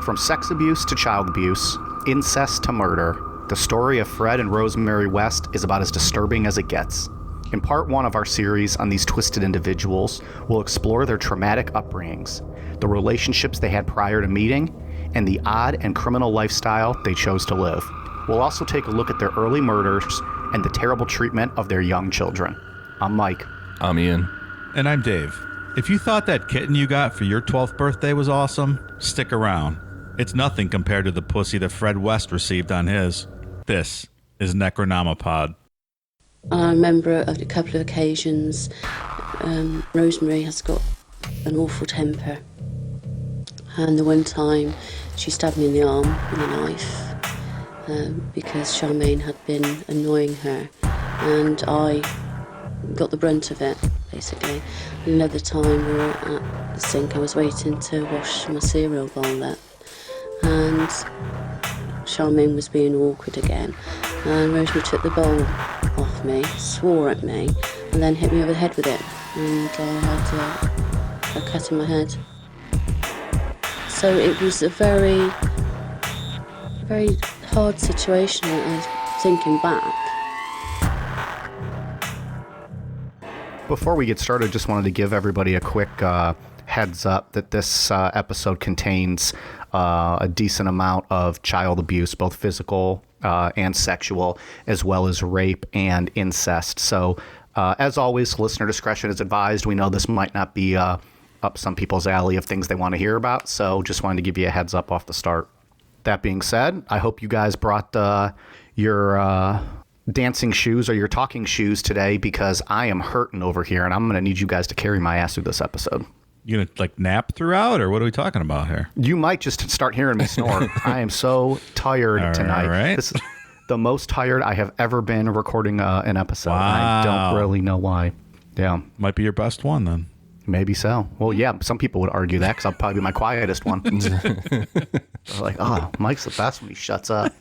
From sex abuse to child abuse, incest to murder, the story of Fred and Rosemary West is about as disturbing as it gets. In part 1 of our series on these twisted individuals, we'll explore their traumatic upbringings, the relationships they had prior to meeting, and the odd and criminal lifestyle they chose to live. We'll also take a look at their early murders and the terrible treatment of their young children. I'm Mike. I'm Ian. And I'm Dave. If you thought that kitten you got for your 12th birthday was awesome, stick around. It's nothing compared to the pussy that Fred West received on his. This is Necronomipod. I remember on a couple of occasions, Rosemary has got an awful temper. And the one time she stabbed me in the arm with a knife because Charmaine had been annoying her. And I got the brunt of it, basically. And another time we were at the sink, I was waiting to wash my cereal bowl up. And Charmaine was being awkward again. And Rosemary took the bowl off me, swore at me, and then hit me over the head with it. And I had a cut in my head. So it was a very, very hard situation, thinking back. Before we get started, just wanted to give everybody a quick heads up that this episode contains a decent amount of child abuse, both physical and sexual, as well as rape and incest. So, as always, listener discretion is advised. We know this might not be up some people's alley of things they want to hear about, so just wanted to give you a heads up off the start. That being said, I hope you guys brought your dancing shoes or your talking shoes today, because I am hurting over here, and I'm going to need you guys to carry my ass through this episode. You gonna like nap throughout, or what are we talking about here? You might just start hearing me snore. I am so tired tonight. Right. This is the most tired I have ever been recording an episode. Wow. I don't really know why. Yeah. Might be your best one then. Maybe so. Well, yeah, some people would argue that because I'll probably be my quietest one. They're like, oh, Mike's the best when he shuts up.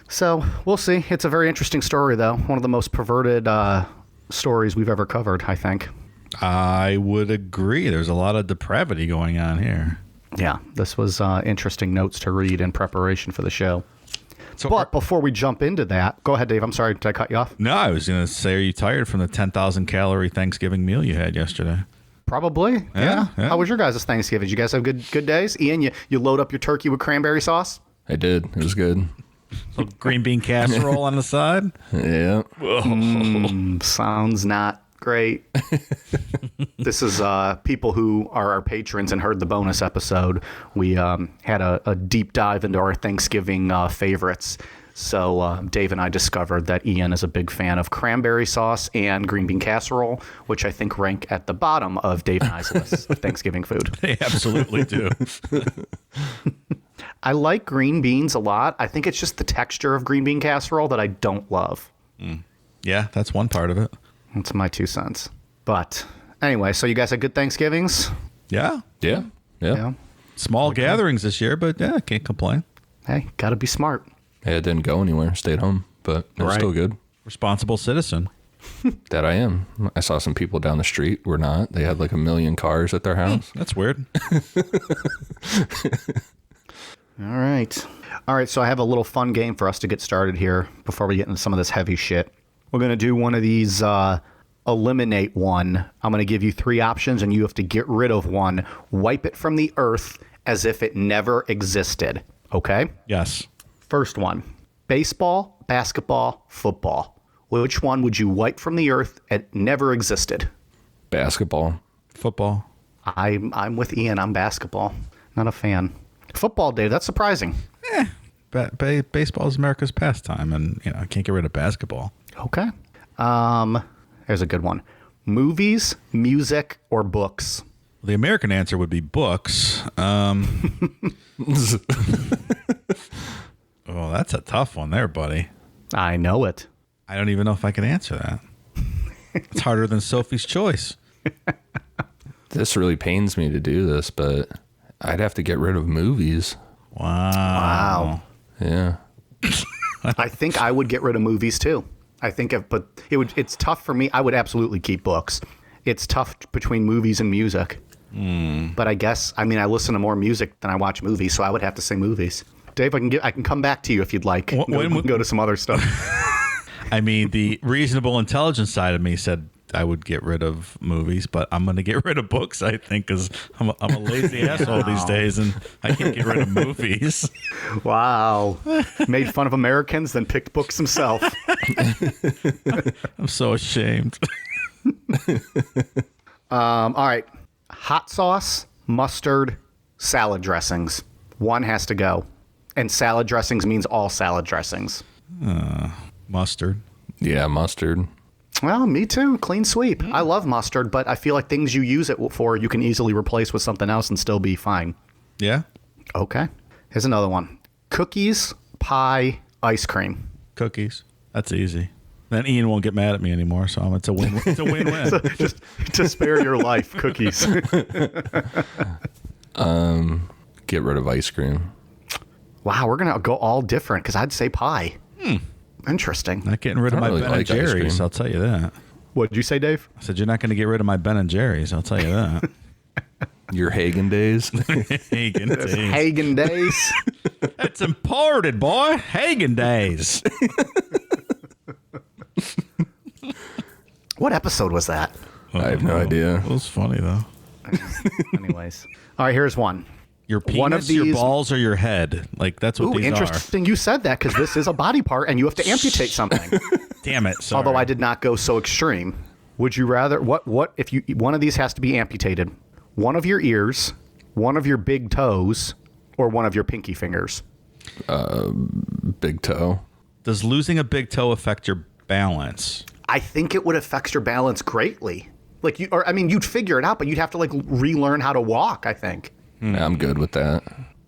So we'll see. It's a very interesting story, though. One of the most perverted stories we've ever covered, I think. I would agree. There's a lot of depravity going on here. Yeah, this was interesting notes to read in preparation for the show. So But before we jump into that, go ahead, Dave. I'm sorry. Did I cut you off? No, I was going to say, are you tired from the 10,000 calorie Thanksgiving meal you had yesterday? Probably. Yeah. Yeah. How was your guys' Thanksgiving? Did you guys have good days? Ian, you load up your turkey with cranberry sauce? I did. It was good. Little green bean casserole on the side? Yeah. Sounds not great. This is people who are our patrons and heard the bonus episode. We had a deep dive into our Thanksgiving favorites. So Dave and I discovered that Ian is a big fan of cranberry sauce and green bean casserole, which I think rank at the bottom of Dave and I's list of Thanksgiving food. They absolutely do. I like green beans a lot. I think it's just the texture of green bean casserole that I don't love. Yeah, that's one part of it. That's my 2 cents. But anyway, so you guys had good Thanksgivings? Yeah. Yeah. Yeah. Small gatherings this year, but yeah, can't complain. Hey, gotta be smart. Yeah, it didn't go anywhere. Stayed home, but it was still good. Responsible citizen. That I am. I saw some people down the street were not. They had like 1 million cars at their house. That's weird. All right, so I have a little fun game for us to get started here before we get into some of this heavy shit. We're going to do one of these eliminate one. I'm going to give you 3 options, and you have to get rid of one. Wipe it from the earth as if it never existed. Okay? Yes. First one, baseball, basketball, football. Which one would you wipe from the earth it never existed? Basketball. Football. I'm with Ian. I'm basketball. Not a fan. Football, Dave. That's surprising. Baseball is America's pastime, and I can't get rid of basketball. Okay. Here's a good one. Movies, music, or books? The American answer would be books. Oh, that's a tough one there, buddy. I know it. I don't even know if I can answer that. It's harder than Sophie's Choice. This really pains me to do this, but I'd have to get rid of movies. Wow. Yeah. I think I would get rid of movies too. It's tough for me. I would absolutely keep books. It's tough between movies and music. But I guess, I listen to more music than I watch movies, so I would have to say movies. Dave, I can come back to you if you'd like. Go to some other stuff. The reasonable intelligence side of me said I would get rid of movies, but I'm going to get rid of books, I think, because I'm a lazy asshole these days, and I can't get rid of movies. Wow. Made fun of Americans, then picked books himself. I'm so ashamed. All right. Hot sauce, mustard, salad dressings. One has to go. And salad dressings means all salad dressings. Mustard. Yeah, mustard. Well, me too. Clean sweep. I love mustard, but I feel like things you use it for, you can easily replace with something else and still be fine. Yeah? Okay. Here's another one. Cookies, pie, ice cream. Cookies. That's easy. Then Ian won't get mad at me anymore, so it's a win. It's a win-win. So just to spare your life, cookies. Get rid of ice cream. Wow, we're going to go all different because I'd say pie. Interesting. Not getting rid of I my don't Ben really and like ice Jerry's, cream. I'll tell you that. What did you say, Dave? I said, you're not going to get rid of my Ben and Jerry's, I'll tell you that. Your Hagen days. Hagen Days. Hagen Days. It's imported, boy. Hagen Days. What episode was that? I have no idea. It was funny, though. Anyways. All right, here's one. Your penis, One of your these- balls, or your head. Like, that's what Ooh, these interesting you said that because this is a body part and you have to amputate something. are. Damn it. Sorry. Although I did not go so extreme. Would you rather, what if you, one of these has to be amputated? One of your ears, one of your big toes, or one of your pinky fingers? Big toe. Does losing a big toe affect your balance? I think it would affect your balance greatly. Like you'd figure it out, but you'd have to like relearn how to walk, I think. Yeah, I'm good with that.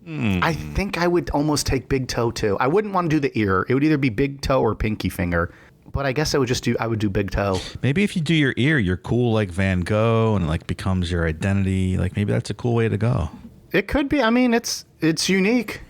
I think I would almost take big toe too. I wouldn't want to do the ear. It would either be big toe or pinky finger. But I guess I would do big toe. Maybe if you do your ear, you're cool like Van Gogh and it like becomes your identity. Like maybe that's a cool way to go. It could be. It's unique.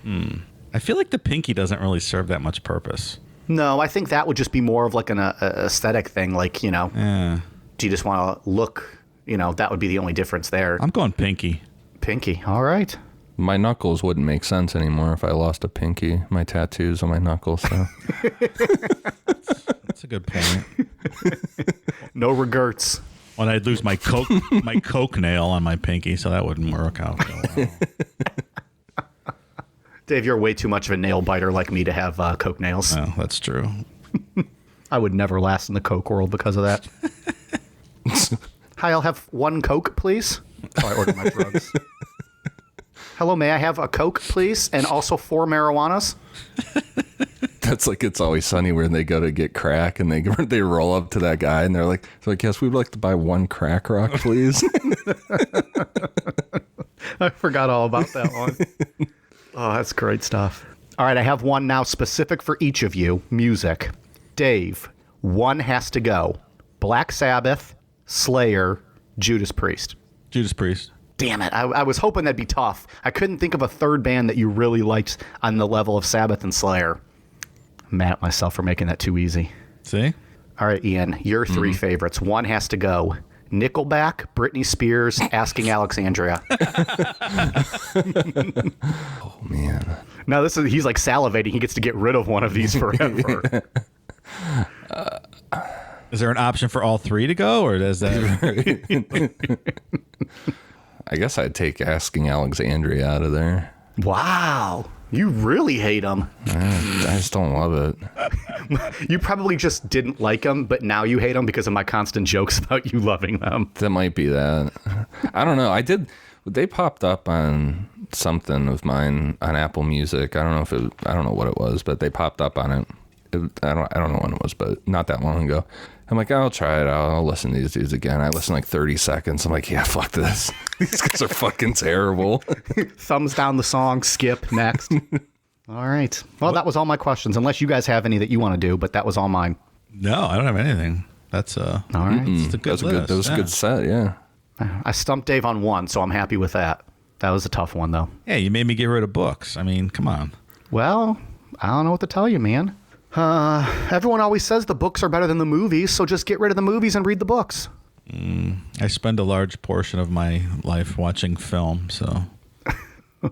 I feel like the pinky doesn't really serve that much purpose. No, I think that would just be more of like an aesthetic thing. Like, Yeah. do you just want to look, that would be the only difference there. I'm going pinky. Pinky. All right. My knuckles wouldn't make sense anymore if I lost a pinky. My tattoos on my knuckles. So. That's a good point. No regrets. Well, I'd lose my coke nail on my pinky, so that wouldn't work out real well. Dave, you're way too much of a nail biter like me to have Coke nails. Oh, that's true. I would never last in the Coke world because of that. Hi, I'll have one Coke, please. Oh, I ordered my drugs. Hello, may I have a Coke, please? And also 4 marijuanas? That's like It's Always Sunny where they go to get crack and they roll up to that guy and they're like, yes, we'd like to buy 1 crack rock, please. I forgot all about that one. Oh, that's great stuff. All right, I have one now specific for each of you. Music. Dave, one has to go. Black Sabbath, Slayer, Judas Priest. Judas Priest. Damn it. I was hoping that'd be tough. I couldn't think of a third band that you really liked on the level of Sabbath and Slayer. I'm mad at myself for making that too easy. See? All right, Ian, your 3 favorites. One has to go. Nickelback, Britney Spears, Asking Alexandria. Oh, man. Now he's like salivating. He gets to get rid of one of these forever. Is there an option for all 3 to go, or does that? I guess I'd take Asking Alexandria out of there. Wow. You really hate him. I just don't love it. You probably just didn't like him, but now you hate him because of my constant jokes about you loving them. That might be that. I don't know. They popped up on something of mine on Apple Music. I don't know what it was, but they popped up on it. I don't know when it was, but not that long ago. I'm like, I'll try it. I'll listen to these dudes again. I listen like 30 seconds. I'm like, yeah, fuck this. These guys are fucking terrible. Thumbs down the song, skip, next. All right. Well, that was all my questions, unless you guys have any that you want to do, but that was all mine. No, I don't have anything. That's all right. It's a good list. That was a good set, yeah. I stumped Dave on one, so I'm happy with that. That was a tough one, though. Yeah, you made me get rid of books. I mean, come on. Well, I don't know what to tell you, man. Everyone always says the books are better than the movies, so just get rid of the movies and read the books. I spend a large portion of my life watching film, so.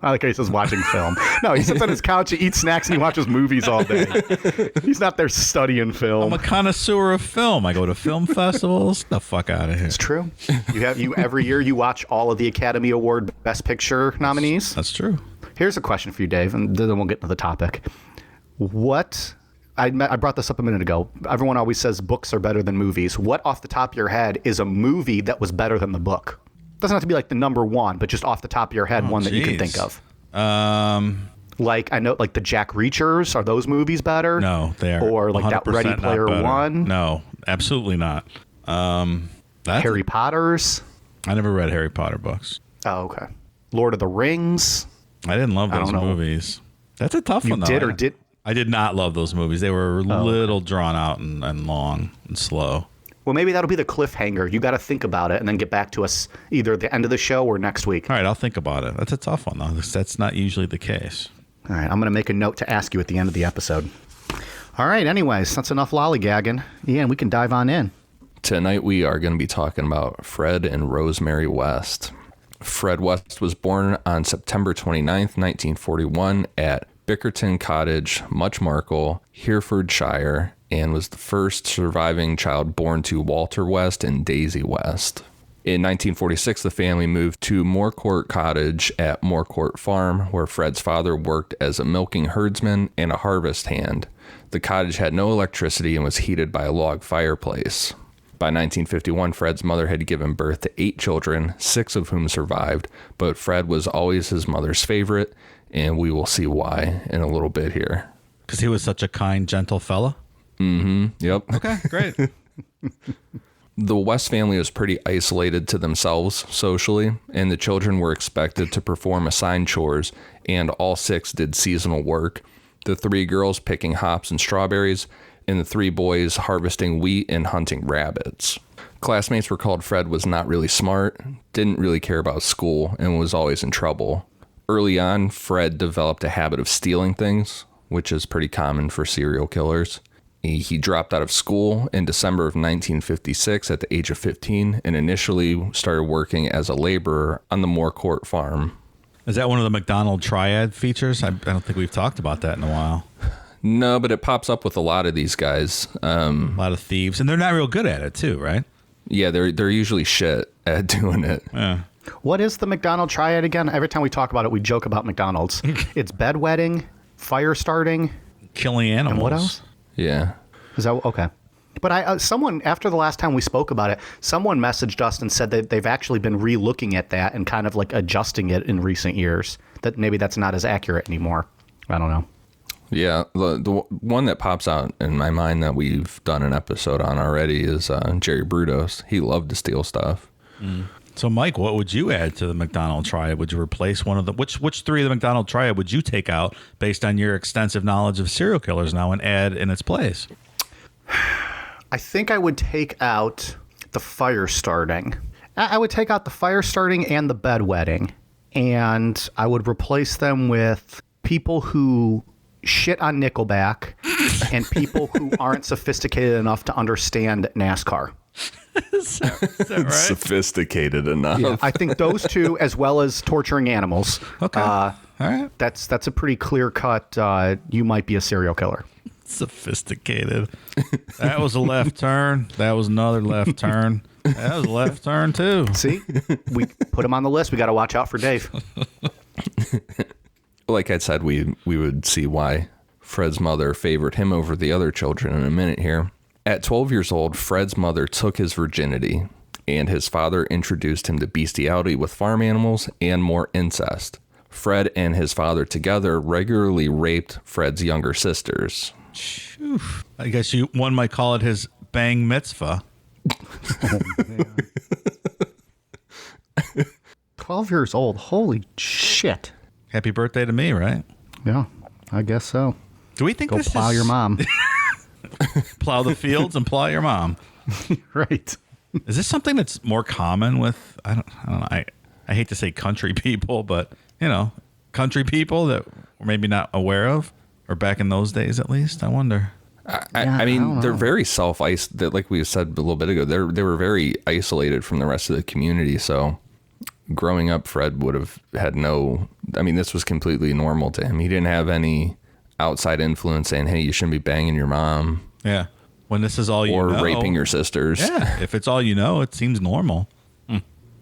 I like how he says watching film. No, he sits on his couch, he eats snacks, and he watches movies all day. He's not there studying film. I'm a connoisseur of film. I go to film festivals. The fuck out of here. It's true. You every year you watch all of the Academy Award Best Picture nominees. That's true. Here's a question for you, Dave, and then we'll get into the topic. I brought this up a minute ago. Everyone always says books are better than movies. What, off the top of your head, is a movie that was better than the book? Doesn't have to be like the number one, but just off the top of your head, one that you can think of. Like, I know, like the Jack Reachers. Are those movies better? No, they are. Or like that Ready Player One? No, absolutely not. Harry Potter's? I never read Harry Potter books. Oh, okay. Lord of the Rings? I didn't love those movies. That's a tough one, though. Did or did? I did not love those movies. They were a little drawn out and long and slow. Well, maybe that'll be the cliffhanger. You got to think about it and then get back to us either at the end of the show or next week. All right, I'll think about it. That's a tough one, though. That's not usually the case. All right, I'm going to make a note to ask you at the end of the episode. All right, anyways, that's enough lollygagging. Yeah, and we can dive on in. Tonight we are going to be talking about Fred and Rosemary West. Fred West was born on September 29th, 1941 at Bickerton Cottage, Muchmarkel, Herefordshire, and was the first surviving child born to Walter West and Daisy West. In 1946, the family moved to Moorcourt Cottage at Moorcourt Farm, where Fred's father worked as a milking herdsman and a harvest hand. The cottage had no electricity and was heated by a log fireplace. By 1951, Fred's mother had given birth to 8 children, 6 of whom survived, but Fred was always his mother's favorite, and we will see why in a little bit here. Because he was such a kind, gentle fella? Mm-hmm. Yep. Okay, great. The West family was pretty isolated to themselves socially, and the children were expected to perform assigned chores, and all 6 did seasonal work. The 3 girls picking hops and strawberries, and the 3 boys harvesting wheat and hunting rabbits. Classmates were called Fred was not really smart, didn't really care about school, and was always in trouble. Early on, Fred developed a habit of stealing things, which is pretty common for serial killers. He dropped out of school in December of 1956 at the age of 15 and initially started working as a laborer on the Moorcourt farm. Is that one of the McDonald triad features? I don't think we've talked about that in a while. No, but it pops up with a lot of these guys. A lot of thieves, and they're not real good at it too, right? Yeah, they're usually shit at doing it. Yeah. What is the McDonald triad again? Every time we talk about it, we joke about McDonald's. It's bedwetting, fire starting, killing animals. and what else? Yeah. Is that okay? But someone, after the last time we spoke about it, someone messaged us and said that they've actually been re-looking at that and kind of like adjusting it in recent years. That maybe that's not as accurate anymore. I don't know. Yeah, the one that pops out in my mind that we've done an episode on already is Jerry Brudos. He loved to steal stuff. Mm. So, Mike, what would you add to the McDonald triad? Would you replace one of the which 3 of the McDonald triad would you take out based on your extensive knowledge of serial killers now and add in its place? I think I would take out the fire starting. I would take out the fire starting and the bedwetting, and I would replace them with people who shit on Nickelback and people who aren't sophisticated enough to understand NASCAR. Is that right? Sophisticated enough. Yeah, I think those 2, as well as torturing animals. Okay. All right. That's a pretty clear cut. You might be a serial killer. Sophisticated. That was a left turn. That was another left turn. That was a left turn too. See, we put him on the list. We got to watch out for Dave. Like I said, we would see why Fred's mother favored him over the other children in a minute here. At 12 years old, Fred's mother took his virginity, and his father introduced him to bestiality with farm animals and more incest. Fred and his father together regularly raped Fred's younger sisters. I guess one might call it his bang mitzvah. 12 years old. Holy shit. Happy birthday to me, right? Yeah, I guess so. Do we think Go this plow is... your mom. Plow the fields and plow your mom. Right. Is this something that's more common with, I don't know, I hate to say country people, but, country people that we're maybe not aware of, or back in those days at least, I wonder. I mean, they're very self-isolated. Like we said a little bit ago, they were very isolated from the rest of the community. So growing up, Fred would have had this was completely normal to him. He didn't have any outside influence saying, hey, you shouldn't be banging your mom. Yeah. When this is all you know. Or raping your sisters. Yeah. If it's all you know, it seems normal.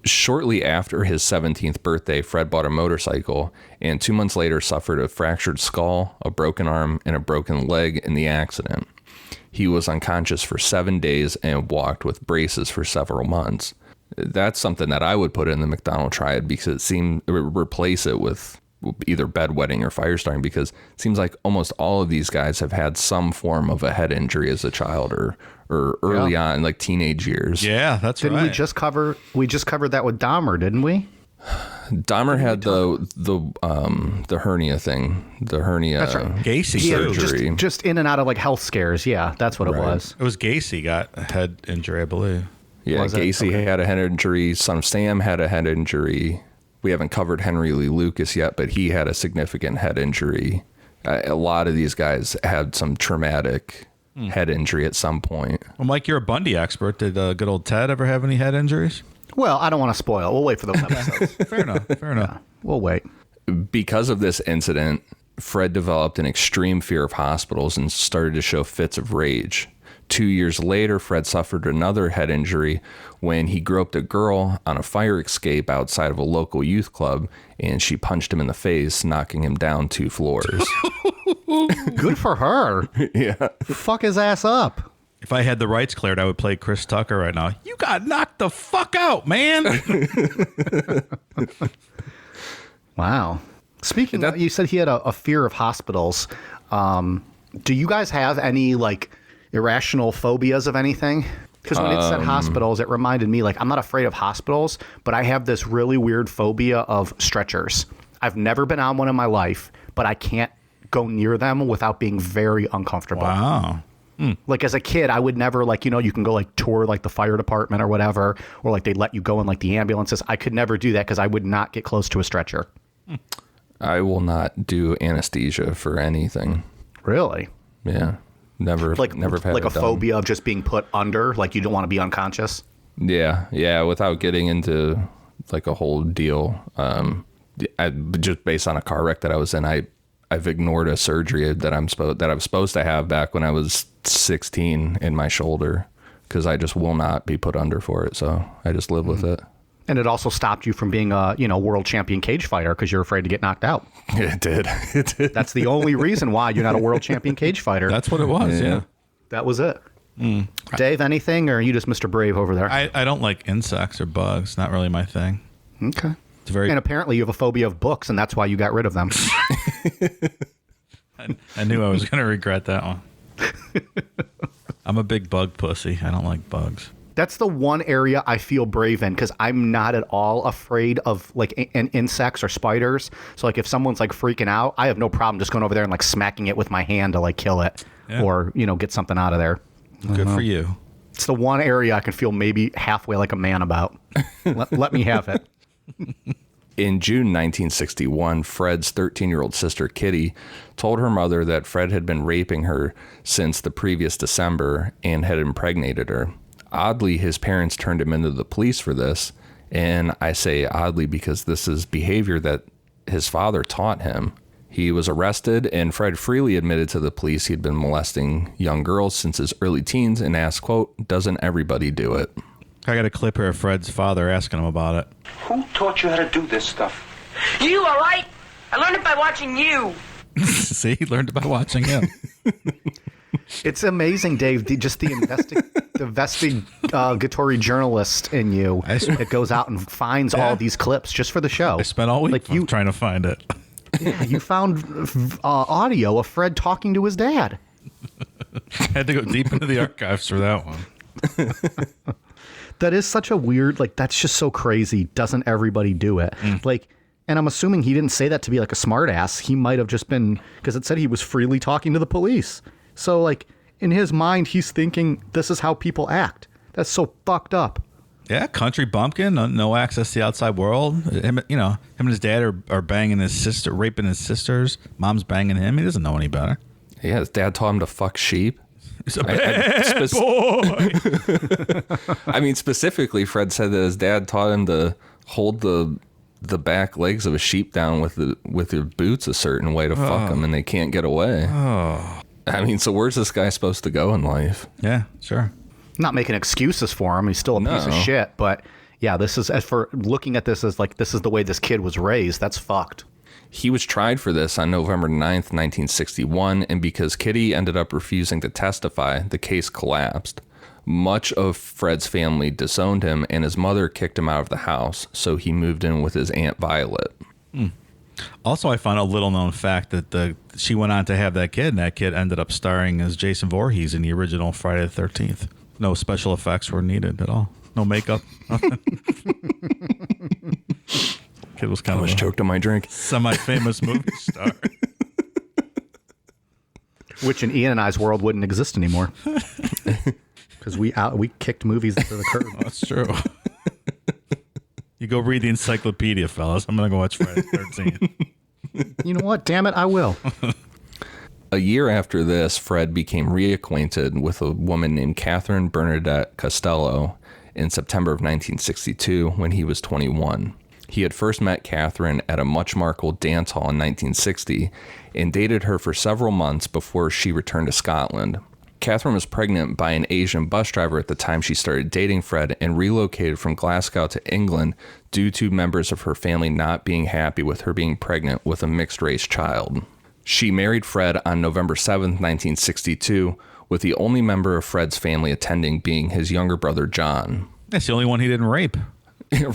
Shortly after his 17th birthday, Fred bought a motorcycle and 2 months later suffered a fractured skull, a broken arm, and a broken leg in the accident. He was unconscious for 7 days and walked with braces for several months. That's something that I would put in the McDonald triad because replace it with either bedwetting or fire starting, because it seems like almost all of these guys have had some form of a head injury as a child or early on, like teenage years. Yeah, that's right. Didn't we just covered that with Dahmer, didn't we? Dahmer had the hernia thing, the hernia Gacy surgery. Just in and out of like health scares. Yeah, that's what it was. It was Gacy got a head injury, I believe. Yeah, Gacy had a head injury. Son of Sam had a head injury. We haven't covered Henry Lee Lucas yet, but he had a significant head injury. A lot of these guys had some traumatic head injury at some point. Well, Mike, you're a Bundy expert. Did good old Ted ever have any head injuries? Well, I don't want to spoil. We'll wait for those episodes. Fair enough. Yeah, we'll wait. Because of this incident, Fred developed an extreme fear of hospitals and started to show fits of rage. 2 years later, Fred suffered another head injury when he groped a girl on a fire escape outside of a local youth club, and she punched him in the face, knocking him down 2 floors. Good for her. Yeah. Fuck his ass up. If I had the rights cleared, I would play Chris Tucker right now. You got knocked the fuck out, man. Wow. Speaking of, you said he had a fear of hospitals. Do you guys have any like irrational phobias of anything? Because when it said hospitals, it reminded me, like, I'm not afraid of hospitals, but I have this really weird phobia of stretchers. I've never been on one in my life, but I can't go near them without being very uncomfortable. Wow. Like as a kid, I would never like, you can go like tour like the fire department or whatever, or like they let you go in like the ambulances. I could never do that because I would not get close to a stretcher. I will not do anesthesia for anything. Really? Yeah. Never had like it a done. phobia of just being put under, like you don't want to be unconscious. Yeah. Without getting into like a whole deal, just based on a car wreck that I was in, I've ignored a surgery that I was supposed to have back when I was 16 in my shoulder because I just will not be put under for it. So I just live with it. And it also stopped you from being a world champion cage fighter because you're afraid to get knocked out. It did. That's the only reason why you're not a world champion cage fighter. That's what it was. Yeah. That was it. Dave, anything, or are you just Mr. Brave over there? I don't like insects or bugs. Not really my thing. Okay. It's very. And apparently you have a phobia of books, and that's why you got rid of them. I knew I was going to regret that one. I'm a big bug pussy. I don't like bugs. That's the one area I feel brave in because I'm not at all afraid of like insects or spiders. So like if someone's like freaking out, I have no problem just going over there and like smacking it with my hand to like kill it or, get something out of there. Good for you. It's the one area I can feel maybe halfway like a man about. Let me have it. In June 1961, Fred's 13-year-old sister, Kitty, told her mother that Fred had been raping her since the previous December and had impregnated her. Oddly, his parents turned him into the police for this, and I say oddly because this is behavior that his father taught him. He was arrested, and Fred freely admitted to the police he'd been molesting young girls since his early teens and asked, quote, "Doesn't everybody do it?" I got a clip here of Fred's father asking him about it. Who taught you how to do this stuff? You, all right? I learned it by watching you. See, he learned it by watching him. It's amazing, Dave. Just the investigatory journalist in you that goes out and finds all these clips just for the show. I spent all week trying to find it. Yeah, you found audio of Fred talking to his dad. I had to go deep into the archives for that one. That is such a weird, like, that's just so crazy. Doesn't everybody do it? Like, and I'm assuming he didn't say that to be like a smart ass. He might have just been, because it said he was freely talking to the police. So, like, in his mind, he's thinking this is how people act. That's so fucked up. Yeah, country bumpkin, no access to the outside world. Him and his dad are banging his sister, raping his sisters. Mom's banging him. He doesn't know any better. Yeah, his dad taught him to fuck sheep. He's a bad boy. I mean, specifically, Fred said that his dad taught him to hold the back legs of a sheep down with your boots a certain way to fuck them, and they can't get away. Oh. I mean, so where's this guy supposed to go in life? Yeah, sure. Not making excuses for him. He's still a piece of shit. But yeah, this is, as for looking at this as like, this is the way this kid was raised. That's fucked. He was tried for this on November 9th, 1961, and because Kitty ended up refusing to testify, the case collapsed. Much of Fred's family disowned him, and his mother kicked him out of the house, so he moved in with his Aunt Violet. Also, I found a little-known fact that she went on to have that kid, and that kid ended up starring as Jason Voorhees in the original Friday the 13th. No special effects were needed at all. No makeup. Nothing. Kid was kind of choked on my drink. Semi-famous movie star. Which in Ian and I's world wouldn't exist anymore. Because we kicked movies to the curb. That's true. You go read the encyclopedia, fellas. I'm going to go watch Friday the 13th. You know what? Damn it, I will. A year after this, Fred became reacquainted with a woman named Catherine Bernadette Costello in September of 1962 when he was 21. He had first met Catherine at a much-marked dance hall in 1960 and dated her for several months before she returned to Scotland. Catherine was pregnant by an Asian bus driver at the time she started dating Fred and relocated from Glasgow to England due to members of her family not being happy with her being pregnant with a mixed-race child. She married Fred on November 7th, 1962, with the only member of Fred's family attending being his younger brother, John. That's the only one he didn't rape.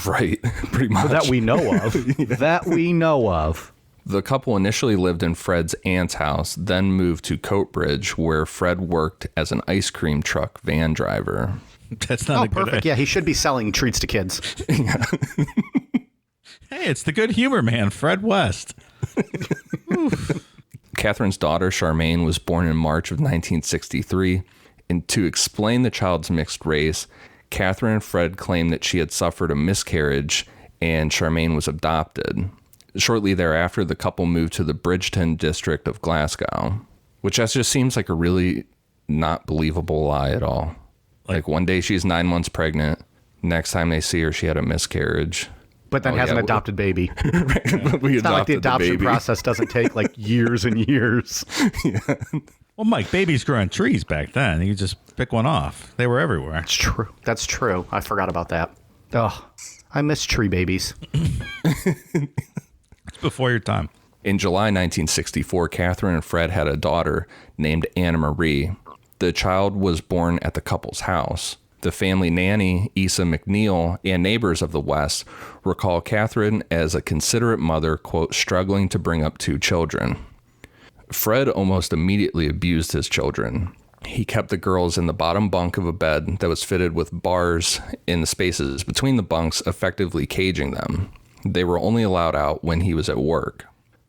Right, pretty much. That we know of. That we know of. The couple initially lived in Fred's aunt's house, then moved to Coatbridge, where Fred worked as an ice cream truck van driver. That's not a good perfect. Yeah, he should be selling treats to kids. Hey, it's the good humor man, Fred West. Catherine's daughter, Charmaine, was born in March of 1963, and to explain the child's mixed race, Catherine and Fred claimed that she had suffered a miscarriage and Charmaine was adopted. Shortly thereafter, the couple moved to the Bridgeton district of Glasgow, which just seems like a really not believable lie at all. Like one day she's 9 months pregnant. Next time they see her, she had a miscarriage. But then has an adopted baby. It's not like the adoption process doesn't take like years and years. Yeah. Well, Mike, babies grew on trees back then. You could just pick one off. They were everywhere. It's true. That's true. I forgot about that. Oh, I miss tree babies. It's before your time. In July 1964, Catherine and Fred had a daughter named Anna Marie. The child was born at the couple's house. The family nanny, Isa McNeil, and neighbors of the West recall Catherine as a considerate mother, quote, struggling to bring up two children. Fred almost immediately abused his children. He kept the girls in the bottom bunk of a bed that was fitted with bars in the spaces between the bunks, effectively caging them. They were only allowed out when he was at work.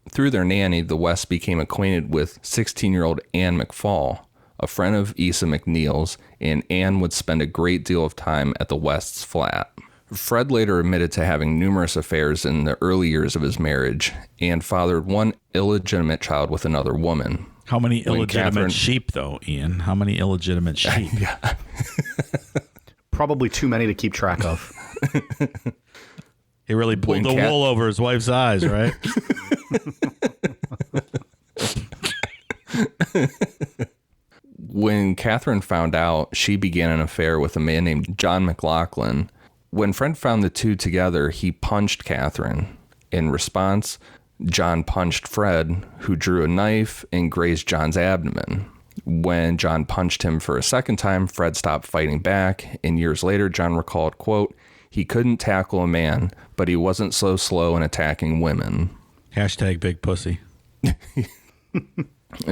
Through their nanny, the Wests became acquainted with 16-year-old Anne McFall, a friend of Isa McNeil's, and Anne would spend a great deal of time at the West's flat. Fred later admitted to having numerous affairs in the early years of his marriage and fathered one illegitimate child with another woman. How many illegitimate sheep, though, Ian? How many illegitimate sheep? Yeah. Probably too many to keep track of. He really pulled the wool over his wife's eyes, right? When Catherine found out, she began an affair with a man named John McLaughlin. When Fred found the two together, he punched Catherine. In response, John punched Fred, who drew a knife and grazed John's abdomen. When John punched him for a second time, Fred stopped fighting back, and years later, John recalled, quote, he couldn't tackle a man, but he wasn't so slow in attacking women. Hashtag big pussy.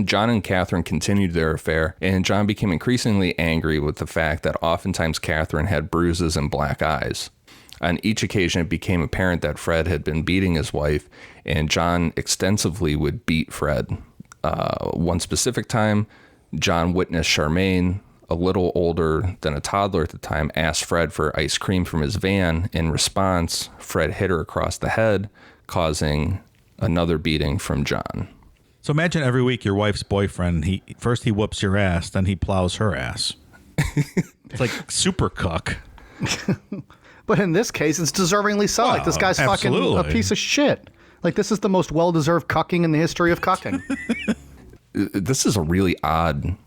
John and Catherine continued their affair, and John became increasingly angry with the fact that oftentimes Catherine had bruises and black eyes. On each occasion, it became apparent that Fred had been beating his wife, and John extensively would beat Fred. One specific time, John witnessed Charmaine, a little older than a toddler at the time, asked Fred for ice cream from his van. In response, Fred hit her across the head, causing another beating from John. So imagine every week your wife's boyfriend, he whoops your ass, then he plows her ass. It's like super cuck. But in this case, it's deservingly so. Like, this guy's absolutely. fucking a piece of shit. Like, this is the most well-deserved cucking in the history of cucking. This is a really odd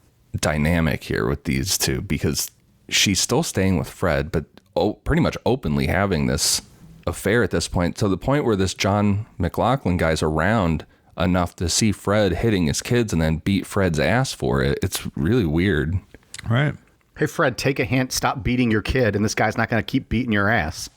dynamic here with these two, because she's still staying with Fred, but pretty much openly having this affair at this point, to the point where this John McLaughlin guy's around enough to see Fred hitting his kids and then beat Fred's ass for it. It's really weird. Right. Hey, Fred, take a hint. Stop beating your kid, and this guy's not going to keep beating your ass.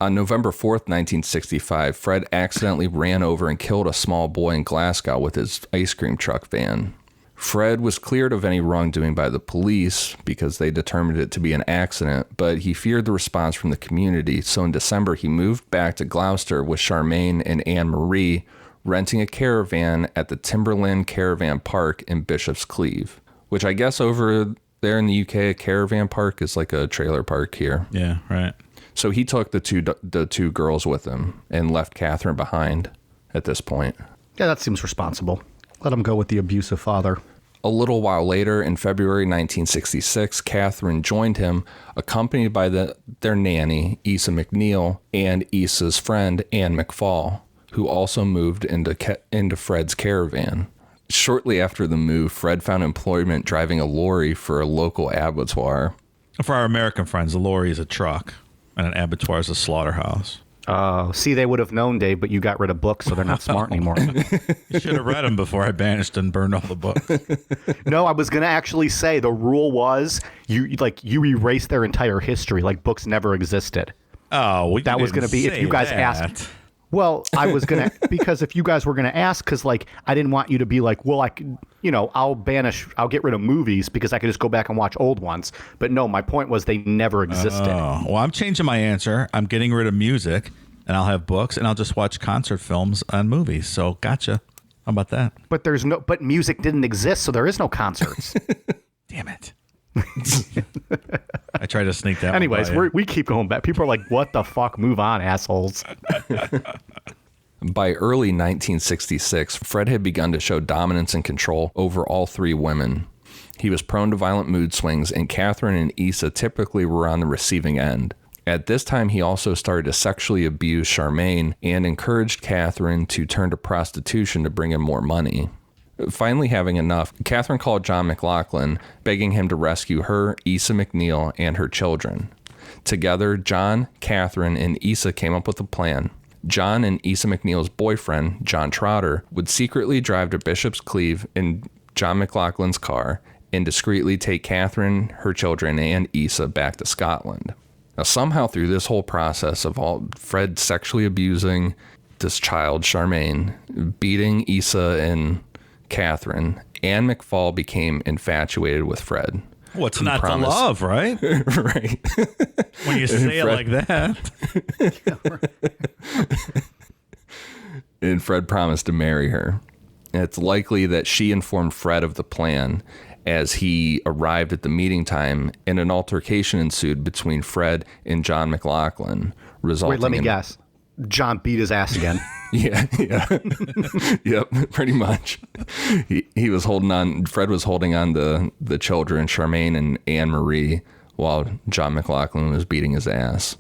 On November 4th, 1965, Fred accidentally ran over and killed a small boy in Glasgow with his ice cream truck van. Fred was cleared of any wrongdoing by the police because they determined it to be an accident, but he feared the response from the community, so in December he moved back to Gloucester with Charmaine and Anne Marie, renting a caravan at the Timberland Caravan Park in Bishop's Cleeve, which I guess over there in the UK, a caravan park is like a trailer park here. Yeah, right. So he took the two girls with him and left Catherine behind at this point. Yeah, that seems responsible. Let him go with the abusive father. A little while later, in February 1966, Catherine joined him, accompanied by their nanny, Isa McNeil, and Isa's friend, Anne McFall, who also moved into Fred's caravan. Shortly after the move, Fred found employment driving a lorry for a local abattoir. For our American friends, a lorry is a truck, and an abattoir is a slaughterhouse. See, they would have known, Dave, but you got rid of books, so they're not smart anymore. You should have read them before I banished and burned all the books. No, I was going to actually say the rule was you erase their entire history, like books never existed. Oh, well, that was going to be if you guys asked. Well, I was going to, because if you guys were going to ask, because like I didn't want you to be like, well, I could, I'll get rid of movies because I could just go back and watch old ones. But no, my point was they never existed. Oh, well, I'm changing my answer. I'm getting rid of music, and I'll have books, and I'll just watch concert films and movies. So, gotcha. How about that? But music didn't exist, so there is no concerts. Damn it. I tried to sneak that. Anyways, one by we keep going back. People are like, what the fuck? Move on, assholes. By early 1966, Fred had begun to show dominance and control over all three women. He was prone to violent mood swings, and Catherine and Isa typically were on the receiving end. At this time, he also started to sexually abuse Charmaine and encouraged Catherine to turn to prostitution to bring in more money. Finally having enough, Catherine called John McLaughlin, begging him to rescue her, Isa McNeil, and her children. Together, John, Catherine, and Isa came up with a plan. John and Isa McNeil's boyfriend, John Trotter, would secretly drive to Bishop's Cleeve in John McLaughlin's car and discreetly take Catherine, her children, and Isa back to Scotland. Now, somehow through this whole process of Fred sexually abusing this child, Charmaine, beating Isa and Catherine, Anne McFall became infatuated with Fred. What's not to love, right? Right. When you say it like that. And Fred promised to marry her. And it's likely that she informed Fred of the plan as he arrived at the meeting time, and an altercation ensued between Fred and John McLaughlin, resulting Wait, let me guess. John beat his ass again. Yeah. Yep, pretty much. He was holding on, Fred was holding on the children, Charmaine and Anne Marie, while John McLaughlin was beating his ass.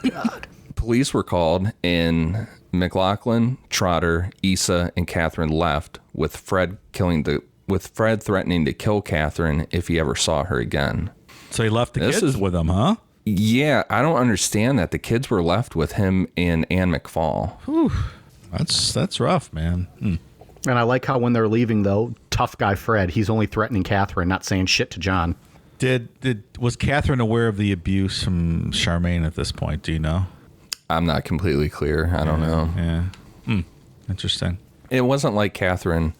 God. Police were called, and McLaughlin, Trotter, Isa, and Catherine left, with Fred threatening to kill Catherine if he ever saw her again. So he left the kids with him, huh? Yeah, I don't understand that. The kids were left with him and Anne McFall. Whew. That's rough, man. And I like how when they're leaving, though, tough guy Fred, he's only threatening Catherine, not saying shit to John. Was Catherine aware of the abuse from Charmaine at this point? Do you know? I'm not completely clear. I don't know. Yeah. Interesting. It wasn't like Catherine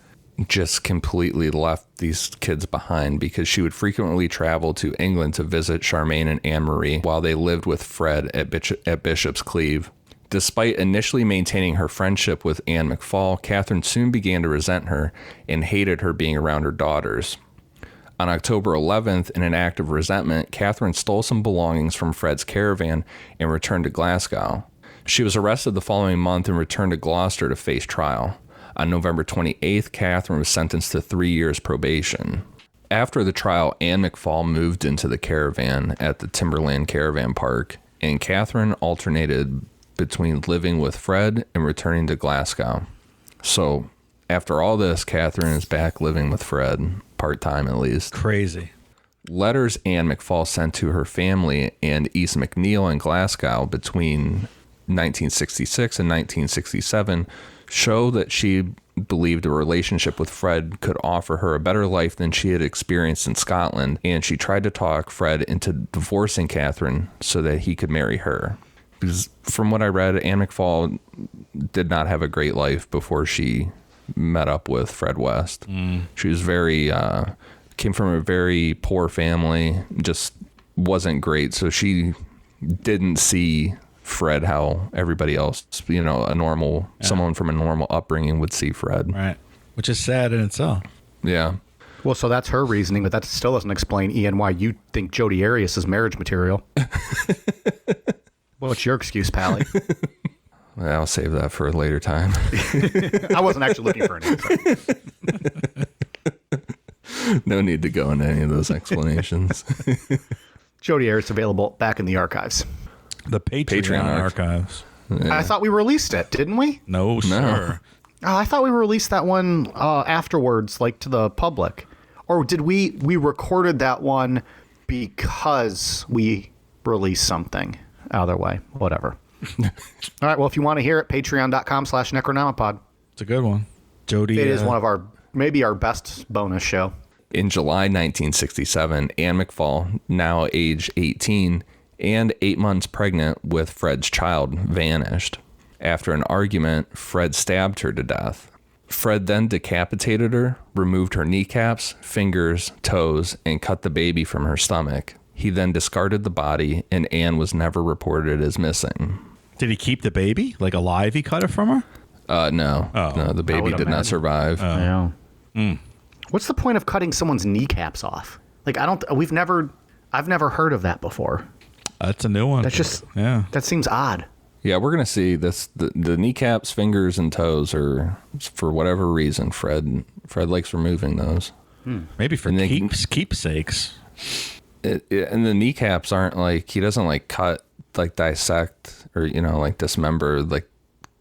just completely left these kids behind, because she would frequently travel to England to visit Charmaine and Anne Marie while they lived with Fred at Bishop's Cleeve. Despite initially maintaining her friendship with Anne McFall, Catherine soon began to resent her and hated her being around her daughters. On October 11th, in an act of resentment, Catherine stole some belongings from Fred's caravan and returned to Glasgow. She was arrested the following month and returned to Gloucester to face trial. On November 28th, Catherine was sentenced to 3 years probation. After the trial, Anne McFall moved into the caravan at the Timberland Caravan Park, and Catherine alternated between living with Fred and returning to Glasgow. So after all this, Catherine is back living with Fred, part-time at least. Crazy. Letters Anne McFall sent to her family and East McNeil in Glasgow between 1966 and 1967 show that she believed a relationship with Fred could offer her a better life than she had experienced in Scotland, and she tried to talk Fred into divorcing Catherine so that he could marry her. Because from what I read, Anne McFall did not have a great life before she met up with Fred West. She was came from a very poor family, just wasn't great, so she didn't see Fred how everybody else, someone from a normal upbringing would see Fred. Right. Which is sad in itself. Yeah. Well, so that's her reasoning, but that still doesn't explain, Ian, why you think Jodi Arias is marriage material. What's your excuse, Pally? I'll save that for a later time. I wasn't actually looking for an answer. No need to go into any of those explanations. Jodi Arias available back in the archives. The Patreon archives. Yeah. I thought we released it, didn't we? No, sir. Oh, I thought we released that one afterwards, like to the public. Or did we recorded that one because we released something? Either way, whatever. All right, well, if you want to hear it, patreon.com/Necronomipod. It's a good one. Jodi. It is one of maybe our best bonus show. In July 1967, Anne McFall, now age 18 and 8 months pregnant with Fred's child, vanished. After an argument, Fred stabbed her to death. Fred then decapitated her, removed her kneecaps, fingers, toes, and cut the baby from her stomach. He then discarded the body, and Anne was never reported as missing. Did he keep the baby? Like alive he cut it from her? No. Oh. No, the baby did not survive. Yeah. What's the point of cutting someone's kneecaps off? Like, I've never heard of that before. That's a new one. That seems odd. Yeah, we're going to see this. The kneecaps, fingers, and toes are, for whatever reason, Fred likes removing those. Maybe for keepsakes. And the kneecaps aren't like, he doesn't like cut, like dissect or, like dismember, like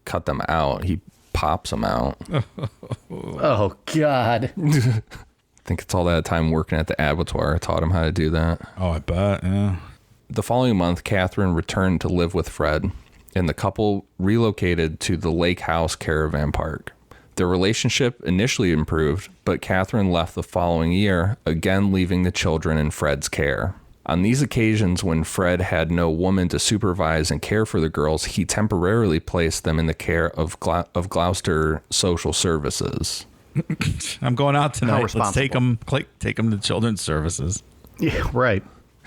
cut them out. He pops them out. Oh, God. I think it's all that time working at the abattoir taught him how to do that. Oh, I bet, yeah. The following month, Catherine returned to live with Fred, and the couple relocated to the Lake House Caravan Park. Their relationship initially improved, but Catherine left the following year, again leaving the children in Fred's care. On these occasions, when Fred had no woman to supervise and care for the girls, he temporarily placed them in the care of Gloucester Social Services. I'm going out tonight. Let's take them to Children's Services. Yeah, right.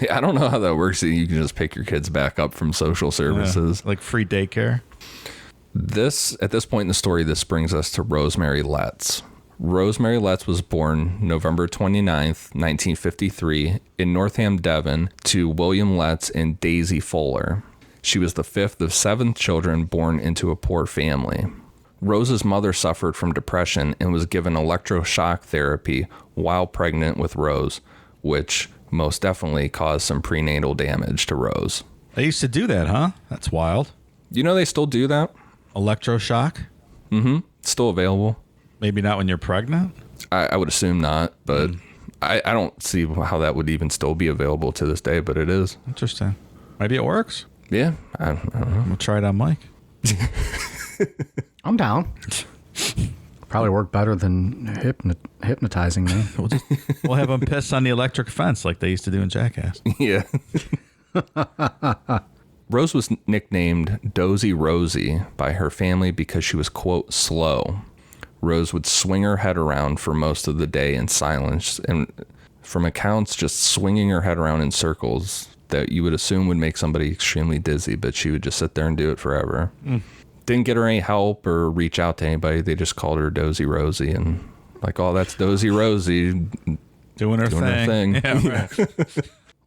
I don't know how that works. You can just pick your kids back up from social services. Like free daycare. At this point in the story, this brings us to Rosemary Letts. Rosemary Letts was born November 29th, 1953 in Northam, Devon, to William Letts and Daisy Fuller. She was the fifth of 7 children born into a poor family. Rose's mother suffered from depression and was given electroshock therapy while pregnant with Rose, which most definitely caused some prenatal damage to Rose. They used to do that, huh? That's wild. You know they still do that? Electroshock? Mm-hmm. Still available. Maybe not when you're pregnant? I would assume not, but I don't see how that would even still be available to this day, but it is. Interesting. Maybe it works. Yeah, I don't know. We'll try it on Mike. I'm down. Probably work better than hypnotizing me. We'll have them piss on the electric fence like they used to do in Jackass. Yeah. Rose was nicknamed Dozy Rosie by her family because she was, quote, slow. Rose would swing her head around for most of the day in silence, and from accounts, just swinging her head around in circles that you would assume would make somebody extremely dizzy, but she would just sit there and do it forever. Didn't get her any help or reach out to anybody. They just called her Dozy Rosie, and like, oh, that's Dozy Rosie doing her thing. Yeah, right.